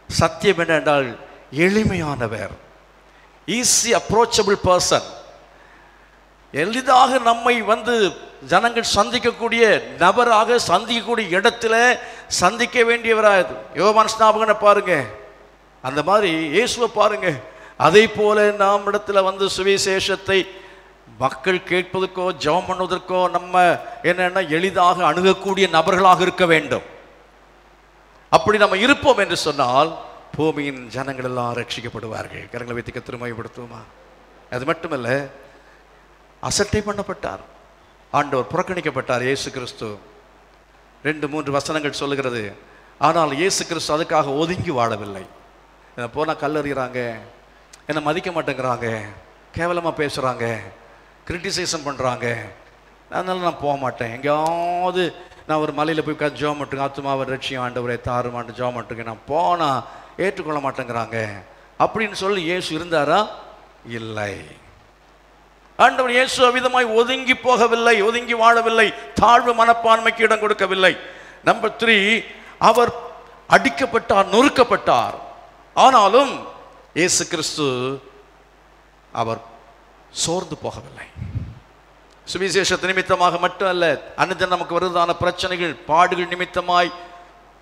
[SPEAKER 2] சத்தியம் என்ன என்றால் எளிமையானவர். Easy approachable person. எளிதாக நம்மை ஜனங்கள் சந்திக்கக்கூடிய நபராக, சந்திக்கக்கூடிய இடத்துல சந்திக்க வேண்டியவராக. யோவான் ஸ்நாபகனை பாருங்க, அந்த மாதிரி இயேசுவை பாருங்க. அதை போல நாம் இடத்துல சுவிசேஷத்தை மக்கள் கேட்பதற்கோ ஜெபம் பண்ணுவதற்கோ நம்ம என்னன்னா எளிதாக அணுகக்கூடிய நபர்களாக இருக்க வேண்டும். அப்படி நம்ம இருப்போம் என்று சொன்னால் பூமியின் ஜனங்கள் எல்லாம் ரட்சிக்கப்படுவார்கள். கரங்களை வைத்து கர்த்தரை மகிமைப்படுத்துவோமா? அது மட்டுமல்ல, அசட்டை பண்ணப்பட்டார், ஆண்டவர் புறக்கணிக்கப்பட்டார் இயேசு கிறிஸ்து. 2-3 வசனங்கள் சொல்லுகிறது. ஆனால் இயேசு கிறிஸ்து அதுக்காக ஒதுங்கி வாழவில்லை. போனால் கல்லறிகிறாங்க, என்னை மதிக்க மாட்டேங்கிறாங்க, கேவலமாக பேசுகிறாங்க, கிரிட்டிசைசம் பண்ணுறாங்க, அதனால நான் போக மாட்டேன். எங்கேயாவது நான் ஒரு மலையில் போய் உட்காந்து ஜெபம் பண்ணுறேன், ஆத்துமாவை ரட்சியம் ஆண்டவரே தாருமான்னு ஜெபம் பண்ணுறேன், நான் போனால் ஏற்றுக்கொள்ள மாட்டேங்கிறாங்க அப்படின்னு சொல்லி இயேசு இருந்தாரா? இல்லை. ஆண்டவர் இயேசு அவ்விதமாய் ஒதுங்கி போகவில்லை, ஒதுங்கி வாழவில்லை, தாழ்வு மனப்பான்மைக்கு இடம் கொடுக்கவில்லை. நம்பர் 3, அவர் அடிக்கப்பட்டார், நொறுக்கப்பட்டார். ஆனாலும் இயேசு கிறிஸ்து அவர் சோர்ந்து போகவில்லை. சுவிசேஷத்து நிமித்தமாக மட்டும் அல்ல, அன்னைக்கு நமக்கு வருவதான பிரச்சனைகள், பாடுகள் நிமித்தமாய்,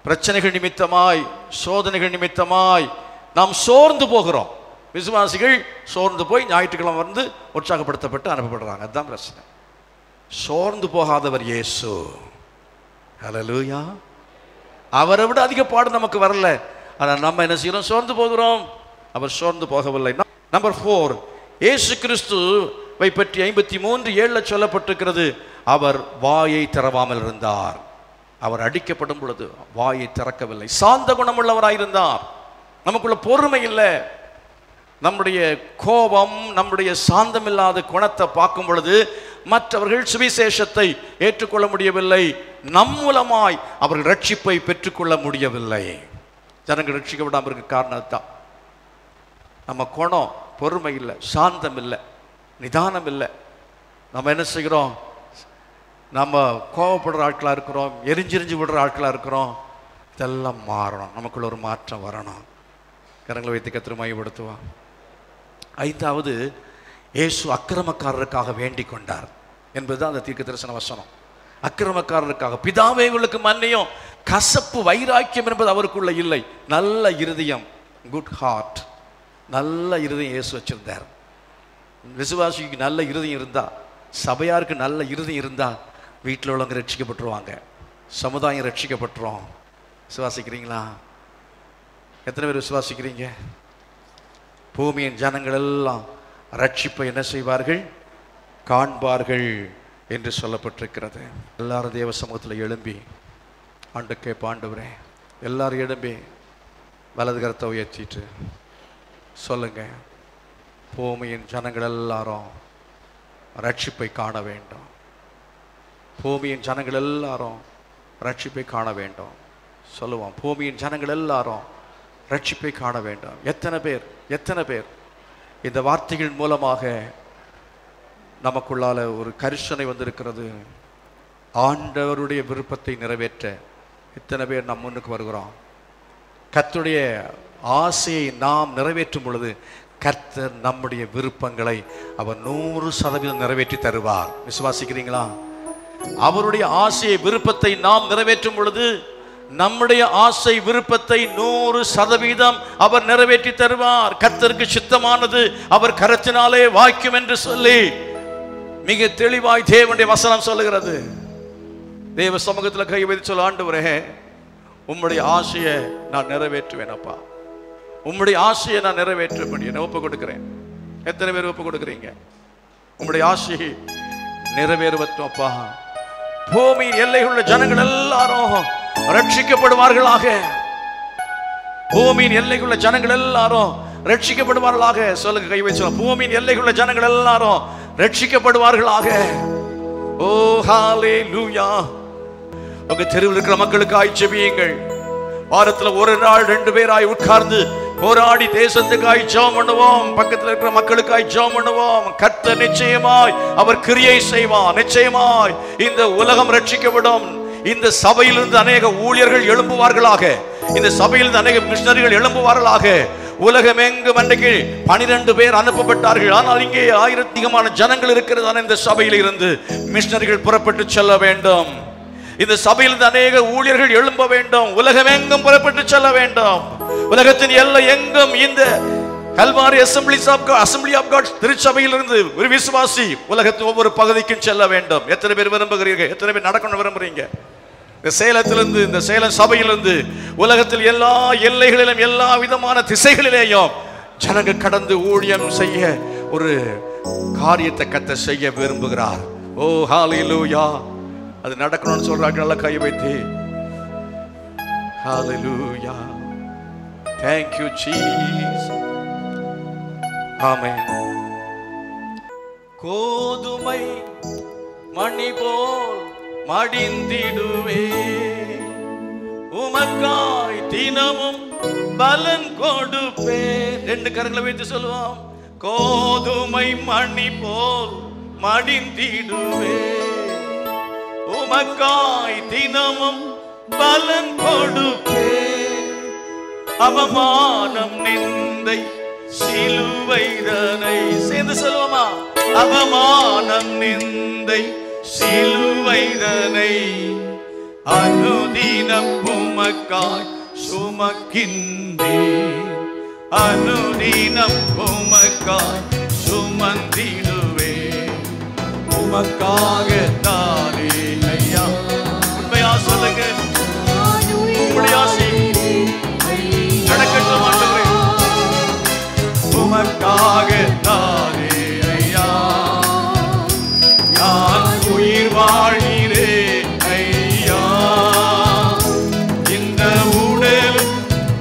[SPEAKER 2] பிரச்சனைகள் நிமித்தமாய், சோதனைகள் நிமித்தமாய் நாம் சோர்ந்து போகிறோம். விசுவாசிகள் சோர்ந்து போய் ஞாயிற்றுக்கிழமை வந்து உற்சாகப்படுத்தப்பட்டு அனுப்பப்படுறாங்க. அதுதான் பிரச்சனை. சோர்ந்து போகாதவர் இயேசு. ஹல்லேலூயா. அவரை விட அதிக பாடு நமக்கு வரல, ஆனால் நம்ம என்ன செய்யறோம்? சோர்ந்து போகிறோம். அவர் சோர்ந்து போகவில்லை. நம்பர் 4, இயேசு கிறிஸ்துவை பற்றி 53:7 சொல்லப்பட்டிருக்கிறது, அவர் வாயை திறவாமல் இருந்தார். அவர் அடிக்கப்படும் பொழுது வாயை திறக்கவில்லை. சாந்த குணமுள்ளவராயிருந்தார். நமக்குள்ள பொறுமை இல்லை. நம்முடைய கோபம், நம்முடைய சாந்தமில்லாத குணத்தை பார்க்கும் பொழுது மற்றவர்கள் சுவிசேஷத்தை ஏற்றுக்கொள்ள முடியவில்லை. நம் மூலமாய் அவர்கள் ரட்சிப்பை பெற்றுக்கொள்ள முடியவில்லை. ஜனங்கள் ரட்சிக்கப்படாமல் இருக்க காரணம் தான் நம்ம குணம், பொறுமை இல்லை, சாந்தம் இல்லை, நிதானம் இல்லை. நம்ம என்ன செய்கிறோம்? நம்ம கோபப்படுற ஆட்களாக இருக்கிறோம், எரிஞ்செரிஞ்சு விடுற ஆட்களாக இருக்கிறோம். இதெல்லாம் மாறணும். நமக்குள்ள ஒரு மாற்றம் வரணும். கரங்களை வைத்து கர்த்தரை மையப்படுத்துவோம். 5வது, இயேசு அக்கிரமக்காரருக்காக வேண்டிக் கொண்டார் என்பதுதான் அந்த தீர்க்க தரிசன வசனம். அக்கிரமக்காரருக்காக. பிதாவே இவர்களுக்கு மன்னியும். கசப்பு, வைராக்கியம் என்பது அவருக்குள்ள இல்லை. நல்ல இருதயம், குட் ஹார்ட், நல்ல இருதயம் இயேசு வச்சிருந்தார். விசுவாசிக்கு நல்ல இருதயம் இருந்தா, சபையாருக்கு நல்ல இருதயம் இருந்தா, வீட்டில் உள்ளவங்க ரட்சிக்கப்பட்டுருவாங்க, சமுதாயம் ரட்சிக்கப்பட்டுரும். விசுவாசிக்கிறீங்களா? எத்தனை பேர் விசுவாசிக்கிறீங்க? பூமியின் ஜனங்கள் எல்லாம் ரட்சிப்பை என்ன செய்வார்கள்? காண்பார்கள் என்று சொல்லப்பட்டிருக்கிறது. எல்லாரும் தேவ சமூகத்தில் எழும்பி ஆண்டு கேட்ப, ஆண்டவரே, எல்லாரும் எழும்பி வலது கரத்தை உயர்த்திட்டு சொல்லுங்க, பூமியின் ஜனங்கள் எல்லாரும் ரட்சிப்பை காண வேண்டும். பூமியின் ஜனங்கள் எல்லாரும் ரட்சிப்பை காண வேண்டும். சொல்லுவோம், பூமியின் ஜனங்கள் எல்லாரும் ரட்சிப்பை காண வேண்டும். எத்தனை பேர் இந்த வார்த்தைகள் மூலமாக நமக்குள்ளால ஒரு கரிசனை வந்திருக்கிறது? ஆண்டவருடைய விருப்பத்தை நிறைவேற்ற எத்தனை பேர் நம் முன்னுக்கு வருகிறோம்? கர்த்தருடைய ஆசையை நாம் நிறைவேற்றும் பொழுது கர்த்தர் நம்முடைய விருப்பங்களை அவர் 100% நிறைவேற்றி தருவார். விசுவாசிக்கிறீங்களா? அவருடைய ஆசையை, விருப்பத்தை நாம் நிறைவேற்றும் பொழுது நம்முடைய ஆசை, விருப்பத்தை 100% அவர் நிறைவேற்றி தருவார். கர்த்தருக்கு சித்தமானது அவர் கரத்தினாலே வாய்க்கும் என்று சொல்லி மிக தெளிவாய் தேவனுடைய வசனம் சொல்லுகிறது. தேவ சமூகத்தில் கை வைத்து சொல்ல, ஆண்டவரே, உம்முடைய ஆசையை நான் நிறைவேற்றுவேன் அப்பா. உம்முடைய ஆசையை நான் நிறைவேற்ற முடியும். ஒப்பு கொடுக்கிறேன். எத்தனை பேர் ஒப்பு கொடுக்குறீங்க? உம்முடைய ஆசையை நிறைவேறுவட்டும் அப்பா. பூமியின் எல்லையில் உள்ள ஜனங்கள் எல்லாரும் ரட்சிக்கப்படுவார்களாக. பூமியின் எல்லையில் உள்ள ஜனங்கள் எல்லாரும் ரட்சிக்கப்படுவார்களாக. சொல்லுங்க, கை வச்சு. பூமியின் எல்லையில் உள்ள ஜனங்கள் எல்லாரும் ரட்சிக்கப்படுவார்களாக. ஓ ஹல்லேலூயா. உங்க தெருவில் இருக்கிற மக்களுக்காய் ஜெபியுங்கள். வாரத்தில் ஒரு நாள் 2 பேராய் உட்கார்ந்து போராடி தேசத்துக்காய் ஜெபம் பண்ணுவோம். பக்கத்தில் இருக்கிற மக்களுக்காய் ஜெபம் பண்ணுவோம். கர்த்தர் நிச்சயமாய் அவர் கிரியை செய்வார். நிச்சயமாய் இந்த உலகம் ரட்சிக்கப்படும். இந்த சபையிலிருந்து அநேக ஊழியர்கள் எழும்புவார்களாக. இந்த சபையிலிருந்து அநேக மிஷனரிகள் எழும்புவார்களாக. உலகம் எங்கும் அன்றைக்கு 12 பேர் அனுப்பப்பட்டார்கள். ஆனால் இங்கே 1000 அதிகமான ஜனங்கள் இருக்கிறது. இந்த சபையில் இருந்து மிஷனரிகள் புறப்பட்டு செல்ல வேண்டும். இந்த சபையிலிருந்து அநேக ஊழியர்கள் எழும்ப வேண்டும். உலகம் எங்கும் புறப்பட்டு செல்ல வேண்டும். உலகத்தின் எல்லை எங்கும் இந்த கல்வாரி அசம்பிளி ஆஃப் காட் திருச்சபையிலிருந்து ஒரு விசுவாசி உலகத்தின் ஒவ்வொரு பகுதிக்கும் செல்ல வேண்டும். எத்தனை பேர் விரும்புகிறீர்கள்? எத்தனை பேர் நடக்கணும் விரும்புறீங்க? இந்த சேலத்திலிருந்து, இந்த சேலம் சபையிலிருந்து உலகத்தில் எல்லா எல்லைகளிலும், எல்லா விதமான திசைகளிலேயும் ஜனங்க கடந்து ஊழியம் செய்ய ஒரு காரியத்தை கர்த்தர் செய்ய விரும்புகிறார். ஓ ஹல்லேலூயா. அது நடக்கணும்னு சொல்றாங்க. நல்லா கை வைத்து ஹல்லேலூயா. Thank you Jesus. ஆமென். கோதுமை மணி போல் மடிந்திடுவே, உமக்காய் தினமும் பலன் கொடுப்பே. 2 கரங்களை வைத்து சொல்லுவோம். கோதுமை மணி போல் மடிந்திடுவே, உமக்காய் தினமும் பலன் கொடுப்பே. அவமானம் நிந்தை சிலுவைதனை சேர்ந்து சொல்லுவோமா? அவமானம் நிந்தை சிலுவைதனை அனுதினம் உமக்காய் சுமக்கின்றேன். அனுதினம் உமக்காய் சுமந்திடுவே. உமக்காக தானே ஐயா. உண்மையா சொல்லுங்க, உங்களுடைய ஆசை நடக்கட்டும் ஆண்டவரே. உமக்காக தானே ஐயா நான் உயிர் வாழ்கிறேன் ஐயா. இந்த உடல்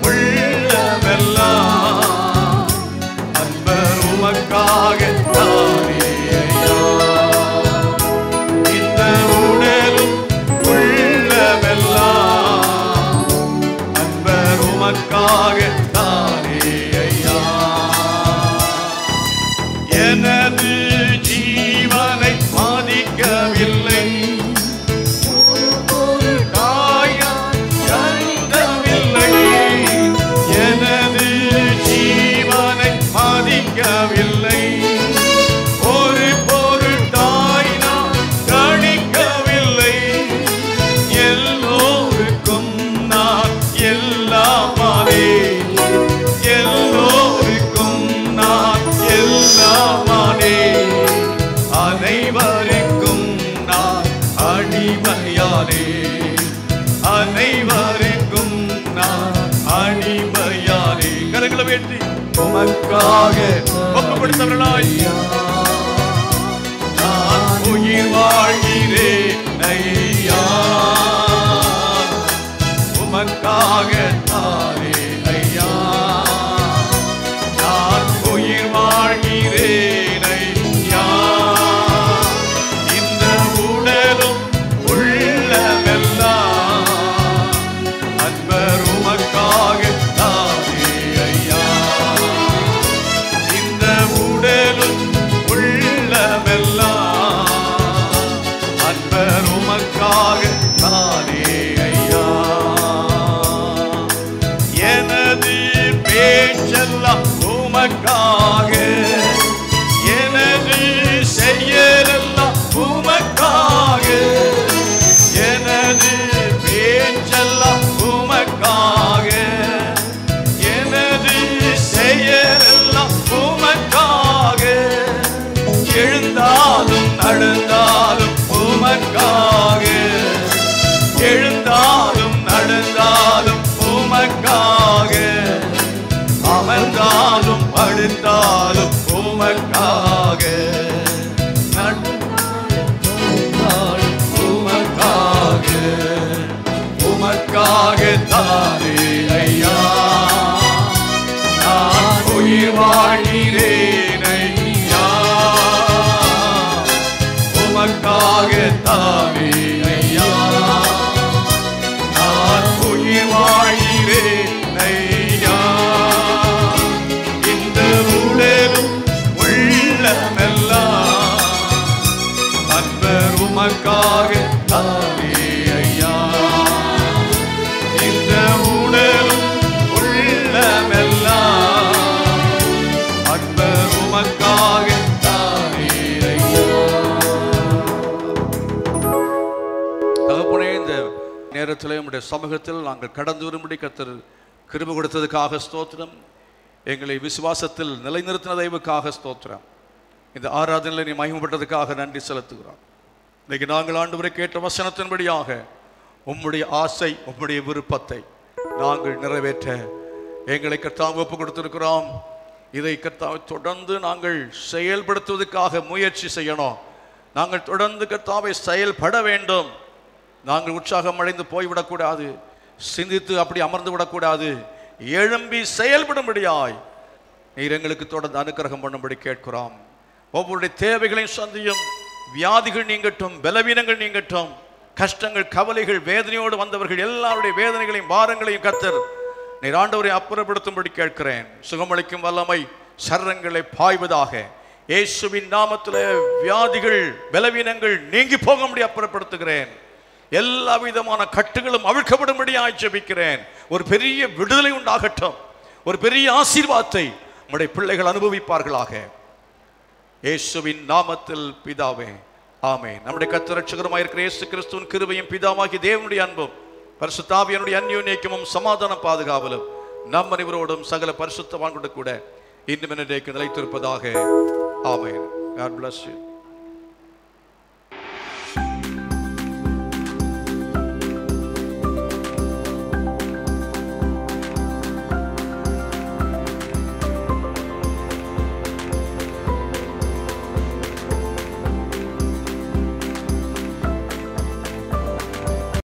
[SPEAKER 2] உள்ளமெல்லாம் அன்பர் உமக்காக தானே ஐயா. இந்த உடலும் உள்ளமெல்லாம் அன்பர் உமக்காக தானே ஐயா. எனது ஜீவனை பாதிக்கவில்லை, காயவில்லை. எனது ஜீவனை பாதிக்கவில்லை, ஒரு பொருட்டாய் நான் கணிக்கவில்லை. எல்லோருக்கும் நான் எல்லாமே, எல்லோருக்கும் நான் எல்லாமே. அனைவருக்கும் நான் அடிமையானே, அனைவருக்கும் நான் அடிமையானே. கரங்களை வேண்டி உமக்காக ஒப்புக்கொடுத்தவர்களாய் நான் உயிர் வாழ்கிறேன் ஐயா. உமக்காக தானே ஐயா நான் உயிர் வாழ்கிறேன் ஐயா. இந்த உடலும் உள்ளமெல்லாம் அன்பர் உமக்காக தானே ஐயா. இந்த உடலும் உள்ளமெல்லாம் அன்பர் உமக்காக தானே ஐயா. எனது பேச்செல்லாம் உமக்காக, எனது செயலெல்லாம் உமக்காக. எனது பேச்செல்லாம் உமக்காக, எனது செயலெல்லாம் உமக்காக. எழுந்தாலும் நடந்தாலும் உமக்காக, எழுந்தாலும் நடந்தாலும் உமக்காக. அமர்ந்தாலும் படுத்தாலும் உமக்காக, நடந்தாலும் உமக்காக. உமக்காக தானே ஐயா நான் உயிர் வாழ்கிறேன் ஐயா. உமக்காக தானே ஐயா நான் உயிர் வாழ்கிறேன் ஐயா. இந்த உடலும் உள்ளமெல்லாம் அன்பர் உமக்காக தானே ஐயா. இந்த உடலும் உள்ளமெல்லாம் அன்பர் உமக்காக தானே ஐயா. தகப்பனே, இந்த நேரத்தில் நம்முடைய சமூகத்தில் நாங்கள் கடந்து வரும்படி கர்த்தர் கிருபை கொடுத்ததுக்காக ஸ்தோத்திரம். எங்களை விசுவாசத்தில் நிலைநிறுத்தின தெய்வக்காக ஸ்தோத்திரம். இந்த ஆராதனையில் நீ மகிமைப்பட்டதுக்காக நன்றி செலுத்துகிறோம். இன்னைக்கு நாங்கள் ஆண்டவரை கேட்ட வசனத்தின்படியாக உம்முடைய ஆசை, உம்முடைய விருப்பத்தை நாங்கள் நிறைவேற்ற எங்களை கர்த்தாவை ஒப்பு கொடுத்திருக்கிறோம். இதை கர்த்தாவை தொடர்ந்து நாங்கள் செயல்படுத்துவதற்காக முயற்சி செய்யணும். நாங்கள் தொடர்ந்து கர்த்தாவை செயல்பட வேண்டும். நாங்கள் உற்சாகம் அடைந்து போய்விடக்கூடாது, சிந்தித்து அப்படி அமர்ந்து விடக்கூடாது. எழும்பி செயல்படும்படியாய் நீர் எங்களுக்கு தொடர்ந்து அனுக்கிரகம் பண்ணும்படி கேட்கிறோம். ஒவ்வொருடைய தேவைகளையும் சந்தியும். வியாதிகள் நீங்கட்டும், பலவீனங்கள் நீங்கட்டும், கஷ்டங்கள், கவலைகள், வேதனையோடு வந்தவர்கள் எல்லாருடைய வேதனைகளையும் பாரங்களையும் கர்த்தர் நீர் ஆண்டவரை அப்புறப்படுத்தும்படி கேட்கிறேன். சுகமளிக்கும் வல்லமை சரங்களை பாய்வதாக. இயேசுவின் நாமத்திலே வியாதிகள், பலவீனங்கள் நீங்கி போகும்படி அப்புறப்படுத்துகிறேன். எல்லா விதமான கட்டுகளும் அவிழ்க்கப்படும்படி ஜெபிக்கிறேன். ஒரு பெரிய விடுதலை உண்டாகட்டும். ஒரு பெரிய ஆசீர்வாதத்தை நம்முடைய பிள்ளைகள் அனுபவிப்பார்களாக. இயேசுவின் நாமத்தில் பிதாவே, ஆமென். நம்முடைய கர்த்தர் இரட்சகருமாய் இருக்கிற இயேசு கிறிஸ்துவின் கிருபையும் பிதாவாகிய தேவனுடைய அன்பும் பரிசுத்த ஆவியானவருடைய அந்யோன்யமும் சமாதான பாதுகாவலும் நம் அனைவரோடும் சகல பரிசுத்தவான்களோடு கூட இன்னும் நிலைத்திருப்பதாக. ஆமென். God bless you.